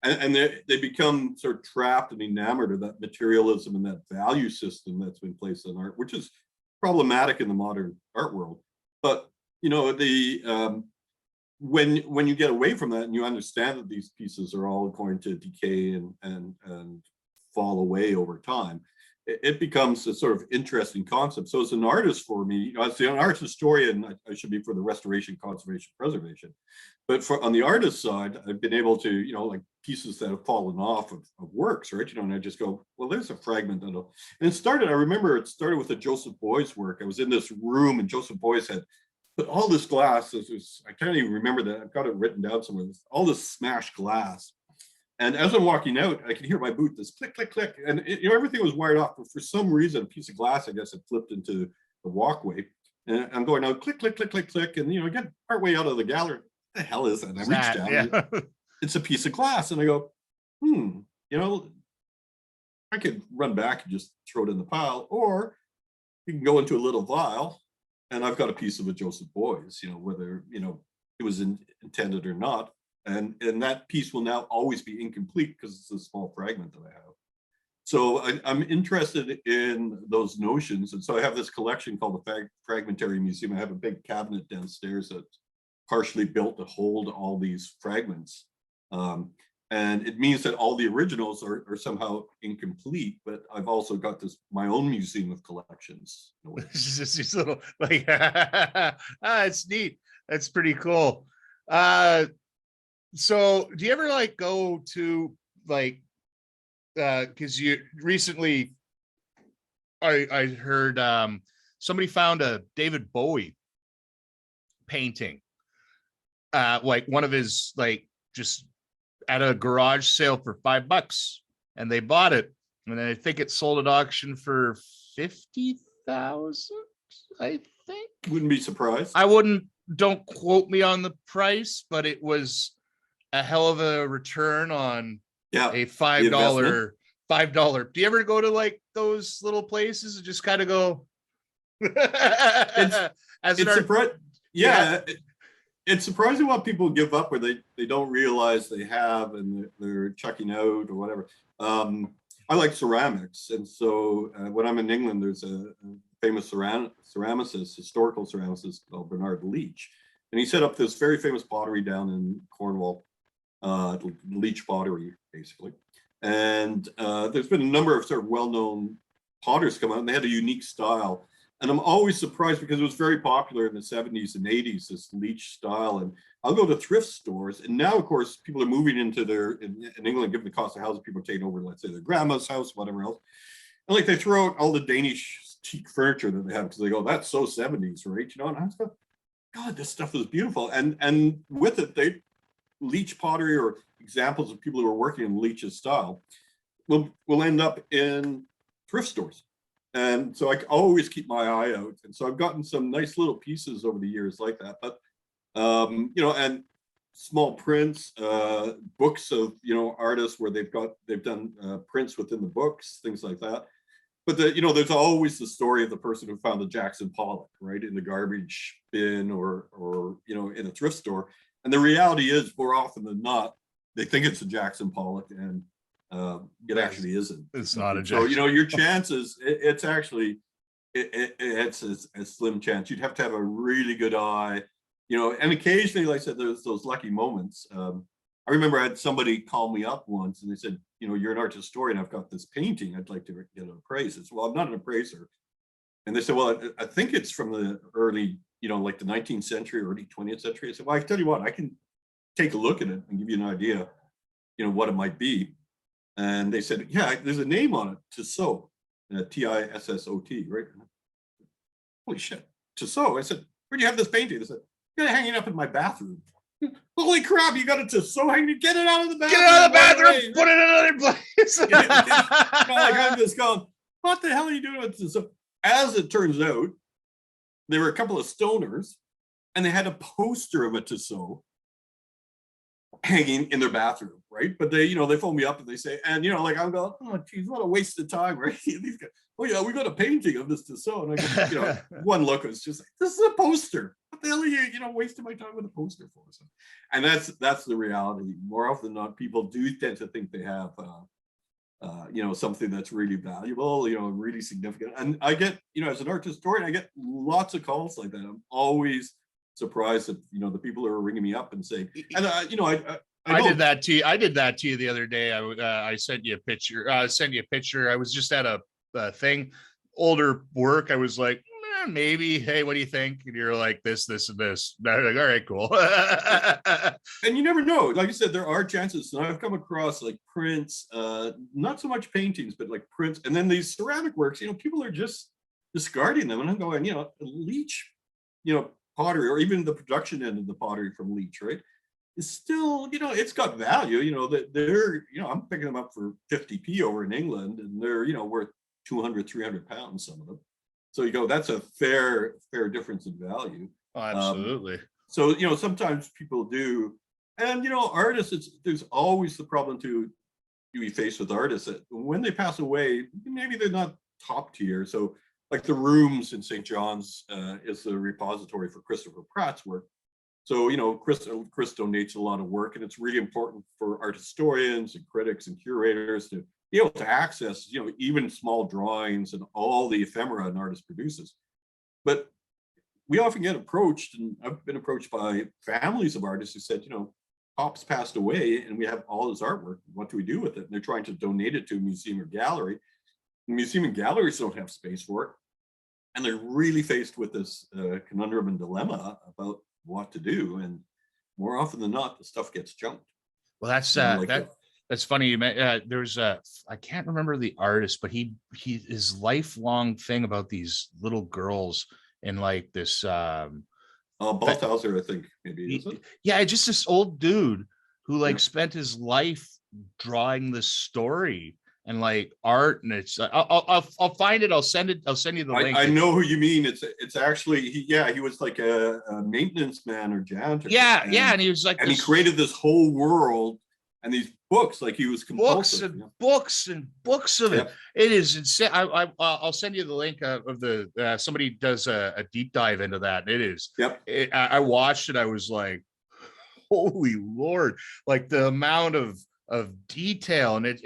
And they become sort of trapped and enamored of that materialism and that value system that's been placed on art, which is problematic in the modern art world. But when you get away from that and you understand that these pieces are all going to decay and fall away over time, it becomes a sort of interesting concept. So as an artist, for me, as an art historian, I should be for the restoration, conservation, preservation. But on the artist side, I've been able to, like pieces that have fallen off of works, right? And I just go, well, there's a fragment. And I remember it started with a Joseph Beuys work. I was in this room and Joseph Beuys had put all this glass. I can't even remember that. I've got it written down somewhere. All this smashed glass. And as I'm walking out, I could hear my boot, this click, click, click. And everything was wired off. But for some reason, a piece of glass, I guess, had flipped into the walkway. And I'm going out, click, click, click, click, click. And, I get partway out of the gallery. What the hell is that? And I reach down. Yeah. It's a piece of glass. And I go, I could run back and just throw it in the pile. Or you can go into a little vial. And I've got a piece of a Joseph Beuys, whether, it was intended or not. And that piece will now always be incomplete because it's a small fragment that I have. So I'm interested in those notions. And so I have this collection called the Fragmentary Museum. I have a big cabinet downstairs that's partially built to hold all these fragments. And it means that all the originals are somehow incomplete, but I've also got my own museum of collections. It's just these little, like, it's neat. That's pretty cool. So do you ever go to because you recently, I heard somebody found a David Bowie painting, one of his, just at a garage sale for $5, and they bought it, and I think it sold at auction for 50,000. I think. Wouldn't be surprised. I wouldn't. Don't quote me on the price, but it was a hell of a return on a $5. $5. Do you ever go to those little places and just kind of go? It's surprising what people give up where they don't realize they have, and they're checking out or whatever. I like ceramics, and so when I'm in England, there's a famous ceramicist, historical ceramicist called Bernard Leach, and he set up this very famous pottery down in Cornwall, Leach pottery, basically. And there's been a number of sort of well-known potters come out, and they had a unique style. And I'm always surprised because it was very popular in the 70s and 80s, this Leach style. And I'll go to thrift stores. And now, of course, people are moving into in England, given the cost of housing, people are taking over, let's say, their grandma's house, whatever else. And they throw out all the Danish teak furniture that they have because they go, that's so 70s, right? And I was going, God, this stuff is beautiful. And with it, Leach pottery or examples of people who are working in Leach's style will end up in thrift stores. And so I always keep my eye out. And so I've gotten some nice little pieces over the years like that. But, and small prints, books of, artists where they've done prints within the books, things like that. But there's always the story of the person who found the Jackson Pollock, right, in the garbage bin or in a thrift store. And the reality is, more often than not, they think it's a Jackson Pollock, and it actually isn't. It's not a Jackson. So your chances, it's actually it's a slim chance. You'd have to have a really good eye, and occasionally, like I said, there's those lucky moments. I remember I had somebody call me up once and they said, you're an art historian. I've got this painting. I'd like to get it appraised. I said, well, I'm not an appraiser. And they said, well, I think it's from the early, like the 19th century, early 20th century. I said, well, I tell you what, I can take a look at it and give you an idea, what it might be. And they said, yeah, there's a name on it, Tissot, Tissot, right? Holy shit, Tissot. I said, where do you have this painting? They said, I got it hanging up in my bathroom. Holy crap, you got it Tissot hanging, get it out of the bathroom. Get it out of the bathroom, put it in another place. Like I'm just going, what the hell are you doing with Tissot? As it turns out, there were a couple of stoners and they had a poster of a Tissot hanging in their bathroom, right? But they phone me up and they say, and like I'm going, oh geez, what a waste of time, right? These guys, oh yeah, we got a painting of this Tissot. And I go, one look was just like, this is a poster. What the hell are you, wasting my time with a poster for? So, and that's the reality. More often than not, people do tend to think they have something that's really valuable, really significant. And I get, as an art historian, I get lots of calls like that. I'm always surprised that, the people who are ringing me up and saying, and I did that to you. I did that to you the other day. I sent you a picture. I was just at a thing, older work. I was like, maybe. Hey, what do you think? And you're like, this, and this. And I'm like, all right, cool. And you never know. Like I said, there are chances. And I've come across like prints, not so much paintings, but like prints. And then these ceramic works, people are just discarding them. And I'm going, leach, pottery, or even the production end of the pottery from leach, right? Is still, it's got value, that they're, I'm picking them up for 50p over in England, and they're, worth 200, 300 pounds, some of them. So you go, that's a fair difference in value. Oh, absolutely. So, sometimes people do, and, artists, there's always the problem to be faced with artists that when they pass away, maybe they're not top tier. So like the rooms in St. John's is the repository for Christopher Pratt's work. So, Chris donates a lot of work, and it's really important for art historians and critics and curators to be able to access, even small drawings and all the ephemera an artist produces. But we often get approached, and I've been approached by families of artists who said, Pop's passed away and we have all his artwork. What do we do with it? And they're trying to donate it to a museum or gallery. The museum and galleries don't have space for it. And they're really faced with this conundrum and dilemma about what to do. And more often than not, the stuff gets junked. Well, that's funny. You met, there's I can't remember the artist, but his lifelong thing about these little girls and like this Balthazar, I think maybe, is it? Yeah, just this old dude who like spent his life drawing this story and like art, and it's I'll find it. I'll send you the link. I know who you mean. It's actually he was like a maintenance man or janitor. Yeah, and he was like, and he created this whole world and these books, like he was compulsive. Books and books of it. It is insane. I'll send you the link of the somebody does a deep dive into that. It is. I watched it. I was like, holy Lord! Like the amount of detail and it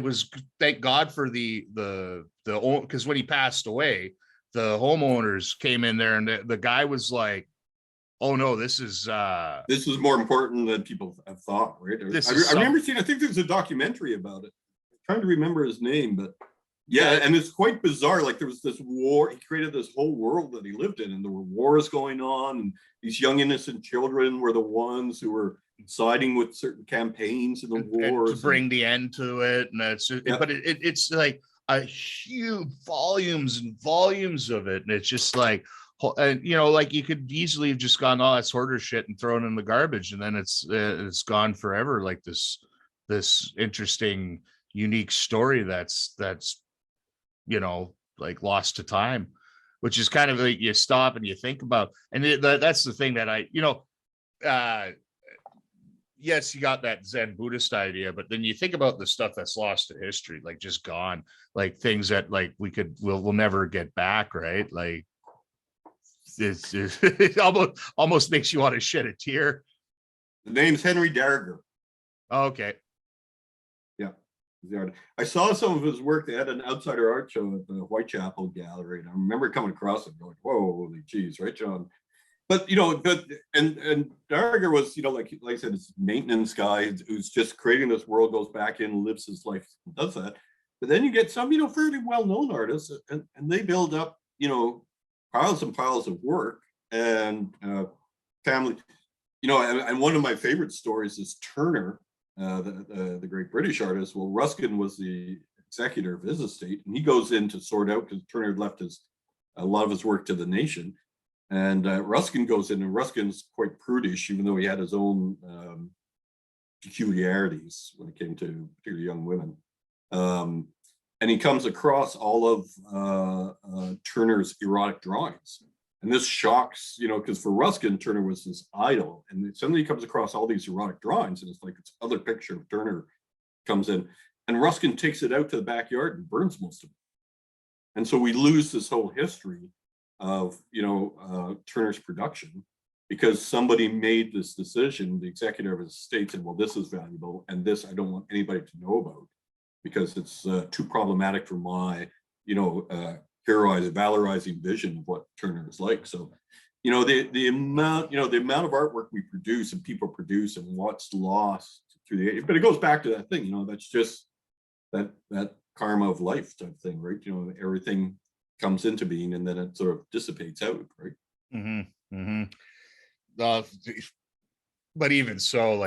was, thank God for the because when he passed away, the homeowners came in there and the guy was like, oh no, this is more important than people have thought, right? I remember seeing, I think there's a documentary about it. I'm trying to remember his name, but yeah, and it's quite bizarre. Like there was this war, he created this whole world that he lived in, and there were wars going on, and these young innocent children were the ones who were siding with certain campaigns in the wars to bring the end to it. And it's but it's like a huge volumes and volumes of it, and it's just like, and like you could easily have just gone, oh, that's hoarder shit, and thrown in the garbage, and then it's gone forever. Like this interesting, unique story that's like lost to time, which is kind of like you stop and you think about, and that's the thing that yes, you got that Zen Buddhist idea, but then you think about the stuff that's lost to history, like just gone, like things that like we'll never get back, right? Like it almost makes you want to shed a tear. The name's Henry Darger. Okay. Yeah. I saw some of his work. They had an outsider art show at the Whitechapel Gallery, and I remember coming across it going, whoa, holy geez, right, John? But and Darger was, like I said, it's a maintenance guy who's just creating this world, goes back in, lives his life, does that. But then you get some, fairly well-known artists, and they build up, piles and piles of work and family. And one of my favorite stories is Turner, the great British artist. Well, Ruskin was the executor of his estate, and he goes in to sort out, because Turner had left a lot of his work to the nation. And Ruskin goes in, and Ruskin's quite prudish, even though he had his own peculiarities when it came to particularly young women. And he comes across all of Turner's erotic drawings. And this shocks, because for Ruskin, Turner was his idol. And suddenly he comes across all these erotic drawings, and it's like this other picture of Turner comes in. And Ruskin takes it out to the backyard and burns most of it. And so we lose this whole history of, Turner's production, because somebody made this decision, the executor of his estate said, well, this is valuable, and this I don't want anybody to know about, because it's too problematic for my, valorizing vision of what Turner is like. So, the amount of artwork we produce and people produce, and what's lost through the age, but it goes back to that thing, that's just that karma of life type thing, right? Everything comes into being and then it sort of dissipates out, right? Mm-hmm. Mm-hmm. But even so,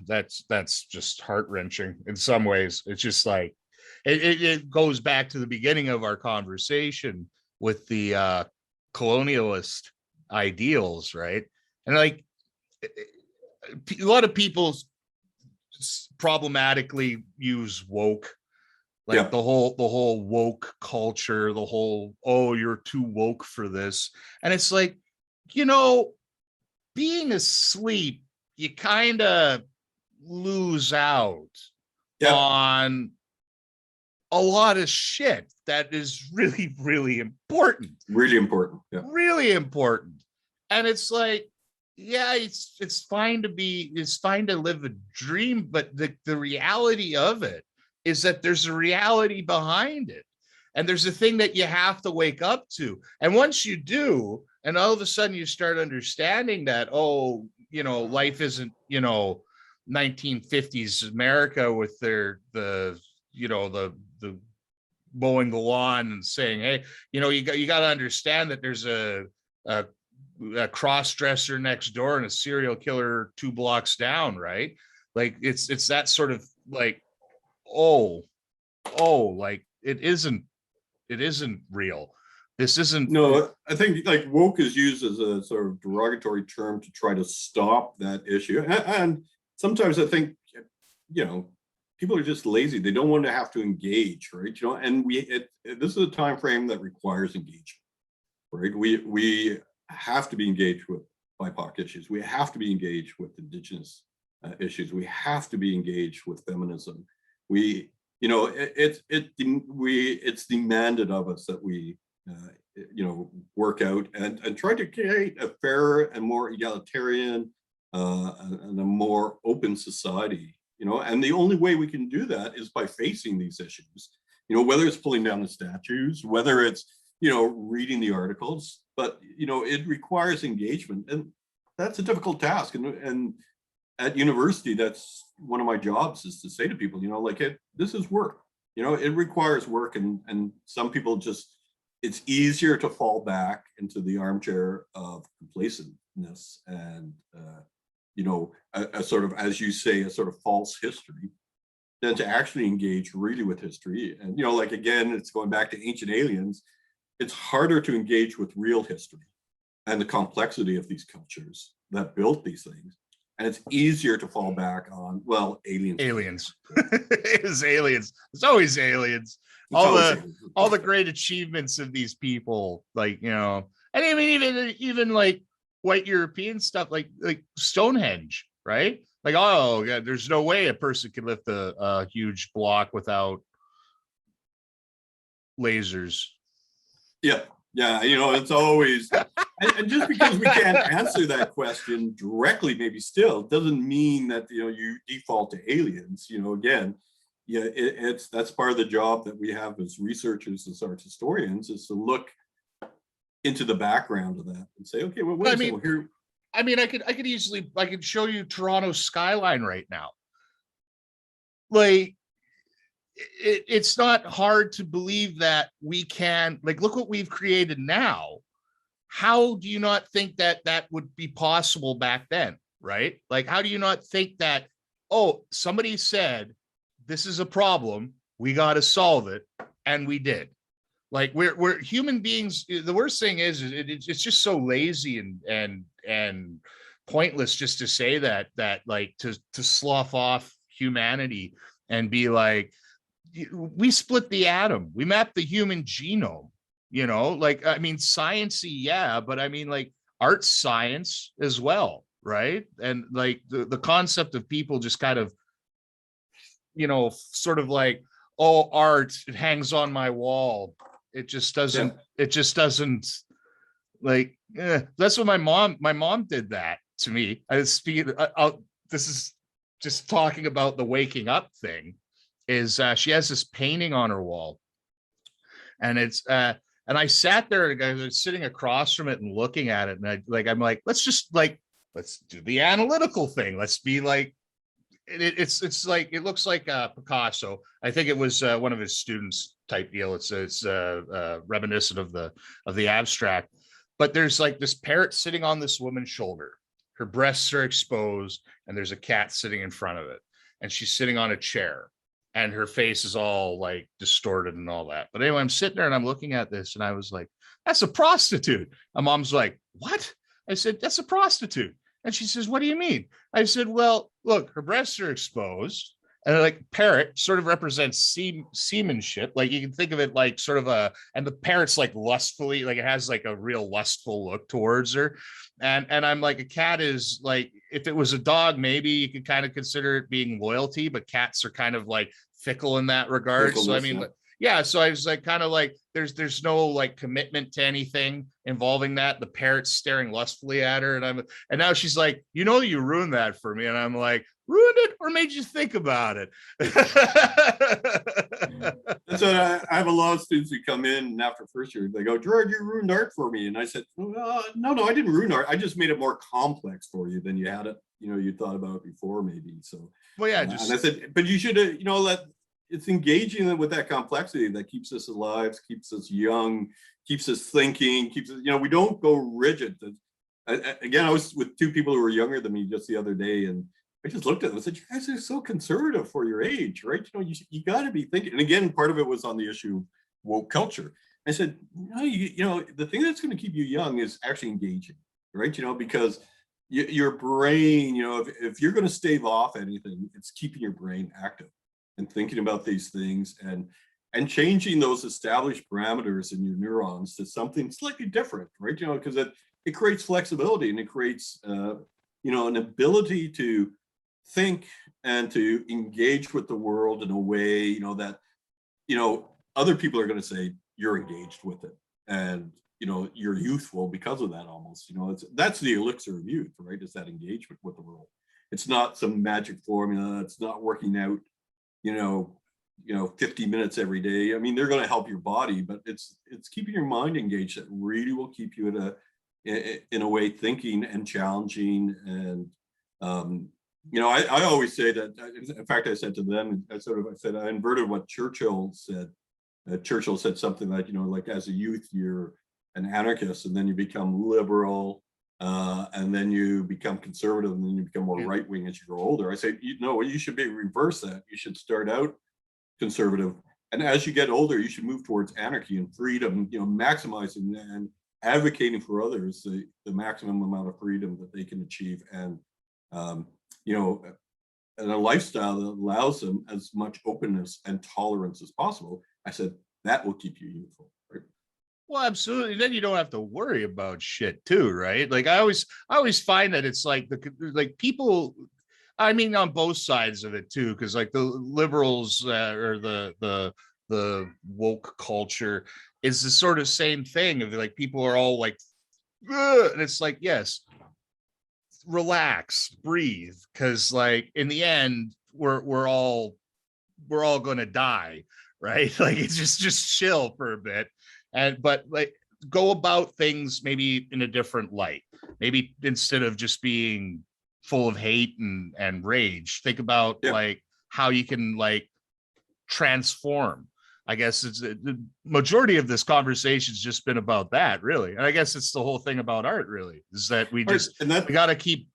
that's just heart-wrenching in some ways. It's just like it goes back to the beginning of our conversation with the colonialist ideals, right? And a lot of people problematically use woke, the whole woke culture, the whole, oh, you're too woke for this. And it's like, being asleep, you kind of lose out on a lot of shit that is really, really important. Really important. Yeah. Really important. And it's like, yeah, it's fine to live a dream, but the reality of it is that there's a reality behind it. And there's a thing that you have to wake up to. And once you do, and all of a sudden you start understanding that, life isn't, 1950s America with the mowing the lawn and saying, hey, you got to understand that there's a cross-dresser next door and a serial killer 2 blocks down, right? Like it's that sort of like, like it isn't real. This isn't. No, I think woke is used as a sort of derogatory term to try to stop that issue. And sometimes I think, people are just lazy. They don't want to have to engage, right? And this is a time frame that requires engagement, right? We have to be engaged with BIPOC issues. We have to be engaged with Indigenous issues. We have to be engaged with feminism. It's demanded of us that we work out and try to create a fairer and more egalitarian and a more open society. And the only way we can do that is by facing these issues. Whether it's pulling down the statues, whether it's reading the articles, but it requires engagement, and that's a difficult task. And at university, that's one of my jobs, is to say to people, this is work. It requires work, and some people it's easier to fall back into the armchair of complacentness and a sort of, as you say, a sort of false history, than to actually engage really with history. And again, it's going back to Ancient Aliens. It's harder to engage with real history and the complexity of these cultures that built these things. And it's easier to fall back on, aliens. It is aliens. It's always aliens. All the great achievements of these people, and I mean, even like white European stuff, like Stonehenge, right? Like, oh yeah, there's no way a person can lift a huge block without lasers. Yeah. It's always, and just because we can't answer that question directly, maybe still doesn't mean that you default to aliens. Again, that's part of the job that we have as researchers, as art historians, is to look into the background of that and say, okay, well, wait a second, here. I mean, I could show you Toronto skyline right now. Like, it's not hard to believe that we can, like, look what we've created now. How do you not think that that would be possible back then? Right? Like, how do you not think that, oh, somebody said, this is a problem, we got to solve it. And we did. Like, we're human beings. The worst thing is it's just so lazy and pointless just to say that like to slough off humanity and be like, we split the atom, we mapped the human genome, like, I mean, sciencey, yeah, but I mean, like, art science as well, right? And like the concept of people just kind of, sort of like, oh, art, it hangs on my wall, Yeah. it just doesn't, like, that's what my mom did that to me. I was speaking, this is just talking about the waking up thing, is she has this painting on her wall, and it's and I sat there and I was sitting across from it and looking at it, and I'm like, let's do the analytical thing. Let's be like, it's like, it looks like Picasso. I think it was one of his students type deal. It's reminiscent of the abstract, but there's like this parrot sitting on this woman's shoulder. Her breasts are exposed, and there's a cat sitting in front of it, and she's sitting on a chair, and her face is all like distorted and all that. But anyway, I'm sitting there and I'm looking at this, and I was like, that's a prostitute. My mom's like, what? I said, that's a prostitute. And she says, what do you mean? I said, well, look, her breasts are exposed. And like, parrot sort of represents seamanship. Like, you can think of it like sort of and the parrot's like lustfully, like, it has like a real lustful look towards her. And I'm like, a cat is like, if it was a dog, maybe you could kind of consider it being loyalty, but cats are kind of like fickle in that regard. So I mean, yeah. So I was like, kind of like, there's no like commitment to anything involving that. The parrot's staring lustfully at her, and now she's like, you ruined that for me. And I'm like, ruined it or made you think about it? That's what I have a lot of students who come in, and after first year, they go, Gerard, you ruined art for me. And I said, no, I didn't ruin art. I just made it more complex for you than you had it, you thought about it before, maybe. So, well, yeah, and I said, but you should, let it's engaging with that complexity that keeps us alive, keeps us young, keeps us thinking, keeps us, we don't go rigid. Again, I was with two people who were younger than me just the other day, and I just looked at them and said, you guys are so conservative for your age, right? You got to be thinking. And again, part of it was on the issue of woke culture. I said, no, the thing that's going to keep you young is actually engaging, right? Because your brain, if you're going to stave off anything, it's keeping your brain active and thinking about these things and changing those established parameters in your neurons to something slightly different, right? Because it creates flexibility, and it creates, an ability to think and to engage with the world in a way, that, other people are going to say you're engaged with it, and, you're youthful because of that almost, that's the elixir of youth, right? It's that engagement with the world. It's not some magic formula. It's not working out, 50 minutes every day. I mean, they're going to help your body, but it's keeping your mind engaged that really will keep you in a way thinking and challenging. And I always say that. In fact, I said to them, I inverted what Churchill said. Churchill said something like, like, as a youth, you're an anarchist, and then you become liberal, and then you become conservative, and then you become more right wing as you grow older. I say, you should reverse that. You should start out conservative, and as you get older, you should move towards anarchy and freedom. Maximizing and advocating for others the maximum amount of freedom that they can achieve, and and a lifestyle that allows them as much openness and tolerance as possible. I said that will keep you youthful. Right? Well, absolutely. Then you don't have to worry about shit too, right? Like, I always find that it's like people, I mean, on both sides of it too, because like the liberals or the woke culture is the sort of same thing of like, people are all like, ugh, and it's like, yes, relax, breathe, because like in the end, we're all gonna die, right? Like, it's just chill for a bit, but like, go about things maybe in a different light. Maybe instead of just being full of hate and rage, think about like how you can like transform. I guess it's the majority of this conversation has just been about that, really. And I guess it's the whole thing about art, really, is that we gotta keep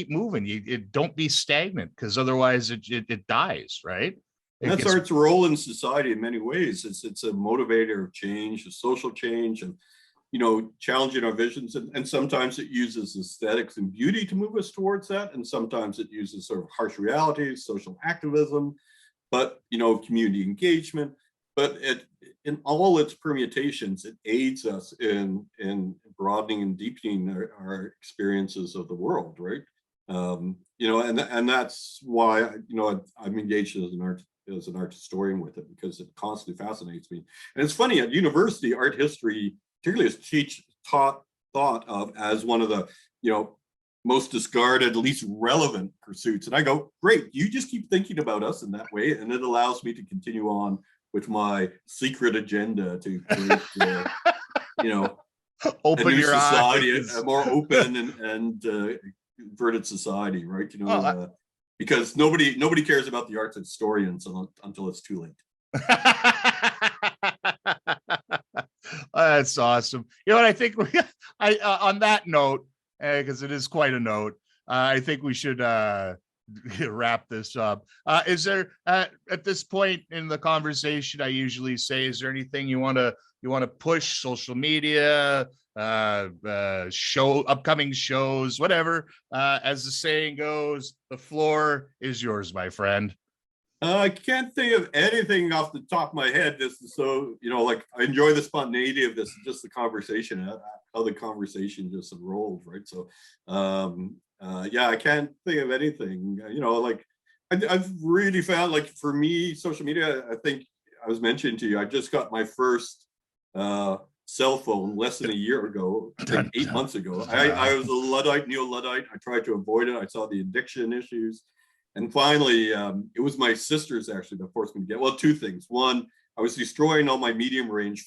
moving. Don't be stagnant, because otherwise it dies, right? And that's art's role in society in many ways. It's a motivator of change, a social change, and challenging our visions. And sometimes it uses aesthetics and beauty to move us towards that, and sometimes it uses sort of harsh realities, social activism, but community engagement. But in all its permutations, it aids us in broadening and deepening our experiences of the world, right? And that's why I'm engaged as an art historian with it, because it constantly fascinates me. And it's funny, at university, art history particularly is thought of as one of the most discarded, least relevant pursuits. And I go, great, you just keep thinking about us in that way, and it allows me to continue on with my secret agenda to create, open a new your society, eyes. a more open and converted society, right? Because nobody cares about the arts historians until it's too late. That's awesome. What I think on that note, because it is quite a note, I think we should wrap this up. Is there at this point in the conversation, I usually say, is there anything you want to push, social media, upcoming shows, whatever, as the saying goes, the floor is yours, my friend. I can't think of anything off the top of my head. This is so, I enjoy the spontaneity of this, just the conversation, how the conversation just rolled, right? So, I can't think of anything. I've really found, like, for me, social media, I think I was mentioning to you, I just got my first cell phone less than a year ago, I think 8 months ago. I was a Luddite, neo-Luddite. I tried to avoid it. I saw the addiction issues. And finally, it was my sisters actually that forced me to get, well, two things. One, I was destroying all my medium range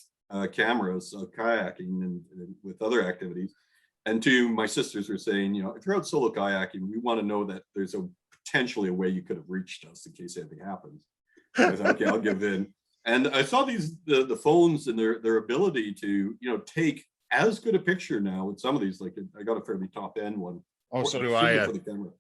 cameras, kayaking and with other activities. And two, my sisters were saying, if you're out solo kayaking, we want to know that there's potentially a way you could have reached us in case anything happens. So I thought, okay, I'll give in. And I saw the phones and their ability to, take as good a picture now with some of these. Like, I got a fairly top end one. Oh, so do I. For the camera.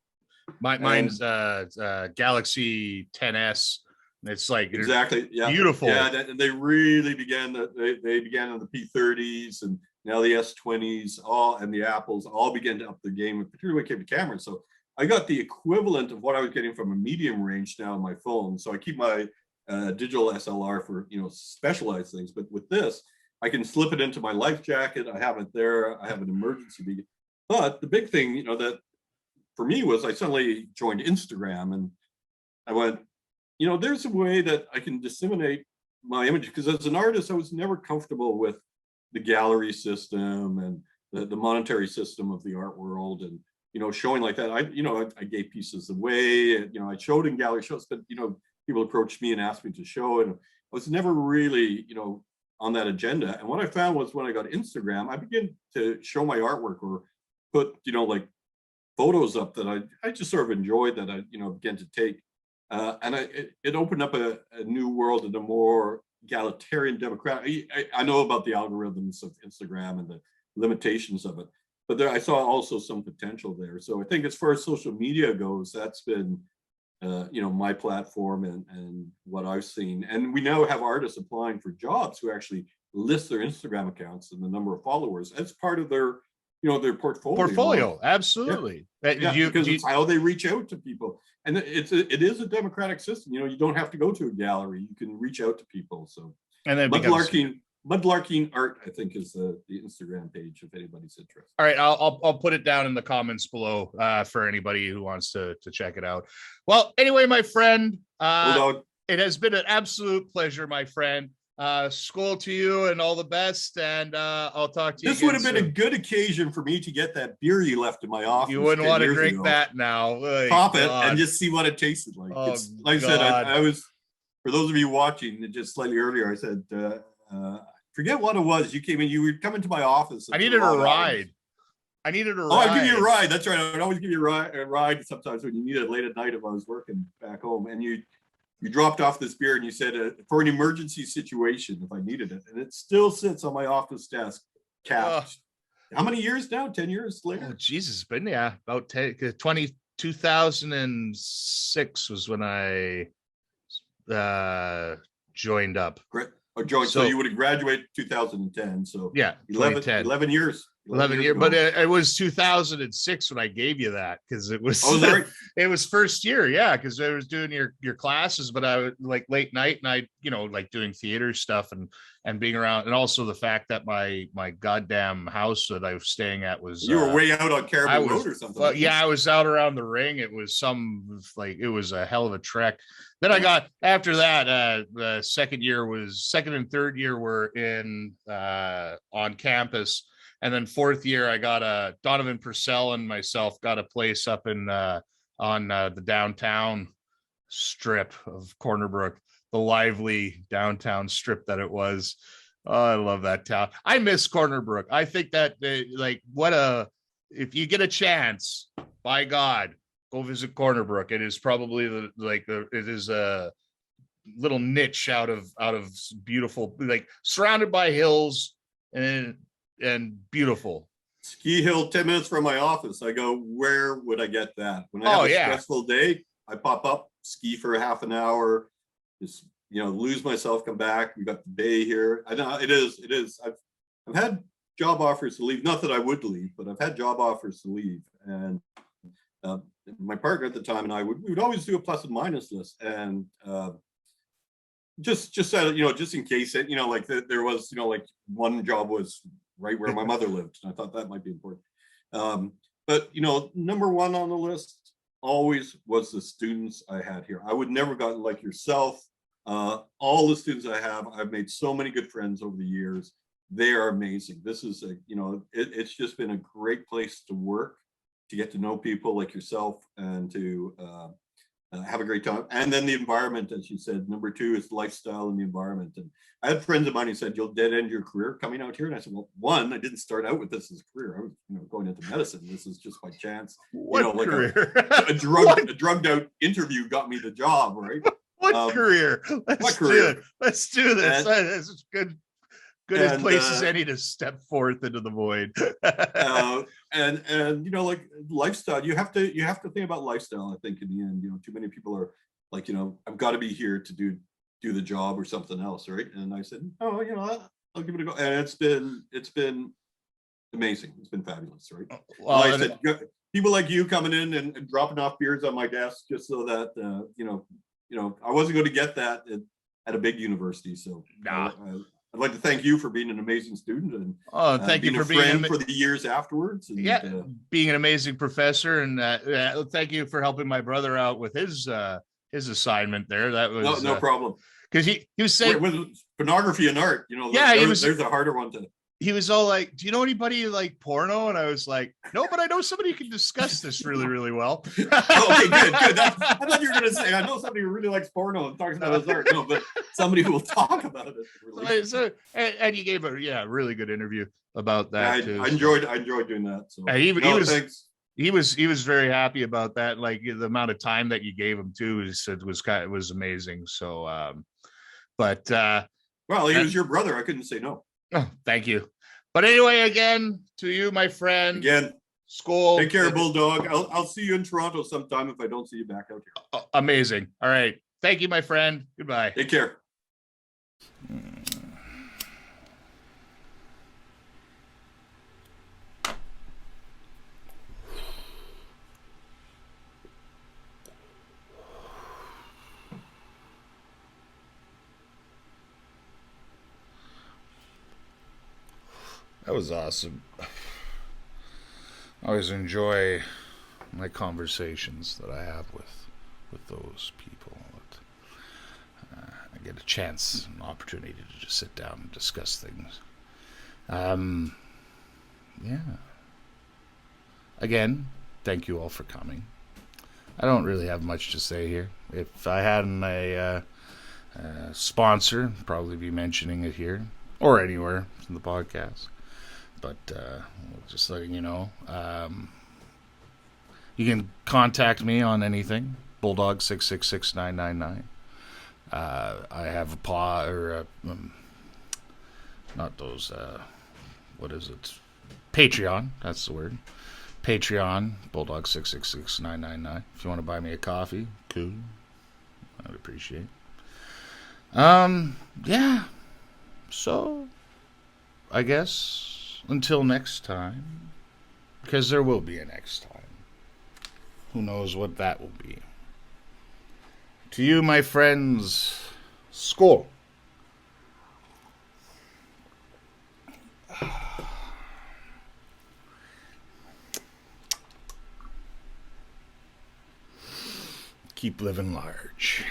Mine's Galaxy 10s. It's like exactly, yeah, beautiful. Yeah, and they really began. They began on the P30s, and now the S20s, and the Apples all began to up their game, particularly when it came to cameras. So I got the equivalent of what I was getting from a medium range now on my phone. So I keep my digital SLR for specialized things, but with this, I can slip it into my life jacket. I have it there. I have an emergency beacon. But the big thing, that for me was I suddenly joined Instagram, and I went, there's a way that I can disseminate my image, because as an artist, I was never comfortable with the gallery system and the monetary system of the art world, and showing like that. I gave pieces away, I showed in gallery shows, but people approached me and asked me to show, and I was never really on that agenda. And what I found was, when I got Instagram, I began to show my artwork, or put like photos up that I just sort of enjoyed, that I began to take, and it opened up a new world and a more egalitarian, democratic. I know about the algorithms of Instagram and the limitations of it, but I saw also some potential there. So I think, as far as social media goes, that's been my platform and what I've seen. And we now have artists applying for jobs who actually list their Instagram accounts and the number of followers as part of their their portfolio. Absolutely. Because it's how they reach out to people, and it is a democratic system. You don't have to go to a gallery; you can reach out to people. So, and then Mudlarkingart, I think, is the Instagram page, if anybody's interested. All right, I'll put it down in the comments below for anybody who wants to check it out. Well, anyway, my friend, Bulldog, it has been an absolute pleasure, my friend. School to you, and all the best, and I'll talk to you. This would have been a good occasion for me to get that beer you left in my office. You wouldn't want to drink that now. Pop it and just see what it tasted like. Like I said, I was, for those of you watching, just slightly earlier, I said, forget what it was. You came in, you were coming to my office. I needed a ride. I'd give you a ride. That's right. I would always give you a ride sometimes when you need it late at night if I was working back home. And you dropped off this beer and you said, for an emergency situation, if I needed it. And it still sits on my office desk, capped. How many years now? 10 years later? Oh, Jesus. It's been, about 2006 was when I joined up. Great. So you would have graduated 2010. So yeah, 11 years. 11 years, but it was 2006 when I gave you that, because it was it was first year, because I was doing your classes, but I was like late night, and I like doing theater stuff and being around, and also the fact that my goddamn house that I was staying at was you were way out on Caribou Road or something. Well, yeah, I was out around the ring. It was it was a hell of a trek. Then I got, after that, the second and third year were in on campus. And then fourth year, I got Donovan Purcell and myself got a place up in on the downtown strip of Corner Brook, the lively downtown strip that it was. Oh, I love that town. I miss Corner Brook. I think that if you get a chance, by God, go visit Corner Brook. It is probably it is a little niche out of beautiful, like surrounded by hills and beautiful. Ski hill 10 minutes from my office. I go, where would I get that? When I have a stressful day, I pop up, ski for a half an hour, just lose myself, come back. We got the bay here. I know it is. I've had job offers to leave. Not that I would leave, but I've had job offers to leave. And my partner at the time and I we would always do a plus and minus list. And just just in case it, there was, like one job was right where my mother lived. And I thought that might be important. But number one on the list always was the students I had here. I would never gotten like yourself. All the students I have, I've made so many good friends over the years. They are amazing. This is it's just been a great place to work, to get to know people like yourself, and to have a great time. And then the environment, as you said, number two is lifestyle and the environment. And I had friends of mine who said, you'll dead end your career coming out here. And I said, well, one, I didn't start out with this as a career. I was going into medicine. This is just by chance. Career? A drugged out interview got me the job, right? What career? Let's do this. That's good as place as any to step forth into the void. And like lifestyle, you have to think about lifestyle. I think in the end, too many people are like, I've got to be here to do the job or something else, right? And I said, oh, I'll give it a go. And it's been amazing. It's been fabulous, right? Well, I said, people like you coming in and dropping off beers on my desk just so that I wasn't going to get that at a big university. So I'd like to thank you for being an amazing student and thank you for being for the years afterwards. And, being an amazing professor, and thank you for helping my brother out with his assignment there. That was no problem. Because he was saying with pornography and art, there's a harder one to. He was all like, do you know anybody like porno? And I was like, no, but I know somebody who can discuss this really, really well. Okay, good. I thought you were going to say, I know somebody who really likes porno and talks about his art. No, but somebody who will talk about it. Really. And you gave a really good interview about that. I enjoyed doing that. So. He was very happy about that. Like the amount of time that you gave him too, he said was amazing. So, well, he was your brother. I couldn't say no. Oh, thank you. But anyway, again, to you, my friend. Again, school. Take care, Bulldog. I'll see you in Toronto sometime if I don't see you back out here. Amazing. All right. Thank you, my friend. Goodbye. Take care. That was awesome. I always enjoy my conversations that I have with those people. I get a chance, an opportunity to just sit down and discuss things. Yeah. Again, thank you all for coming. I don't really have much to say here. If I hadn't a sponsor, I'd probably be mentioning it here or anywhere in the podcast. But just letting you know, you can contact me on anything, Bulldog 666-999. I have a paw, or not those, what is it? Patreon, that's the word. Patreon, Bulldog 666999. If you want to buy me a coffee, cool. I would appreciate. Yeah. So, I guess until next time, because there will be a next time. Who knows what that will be? To you, my friends, skål. Keep living large.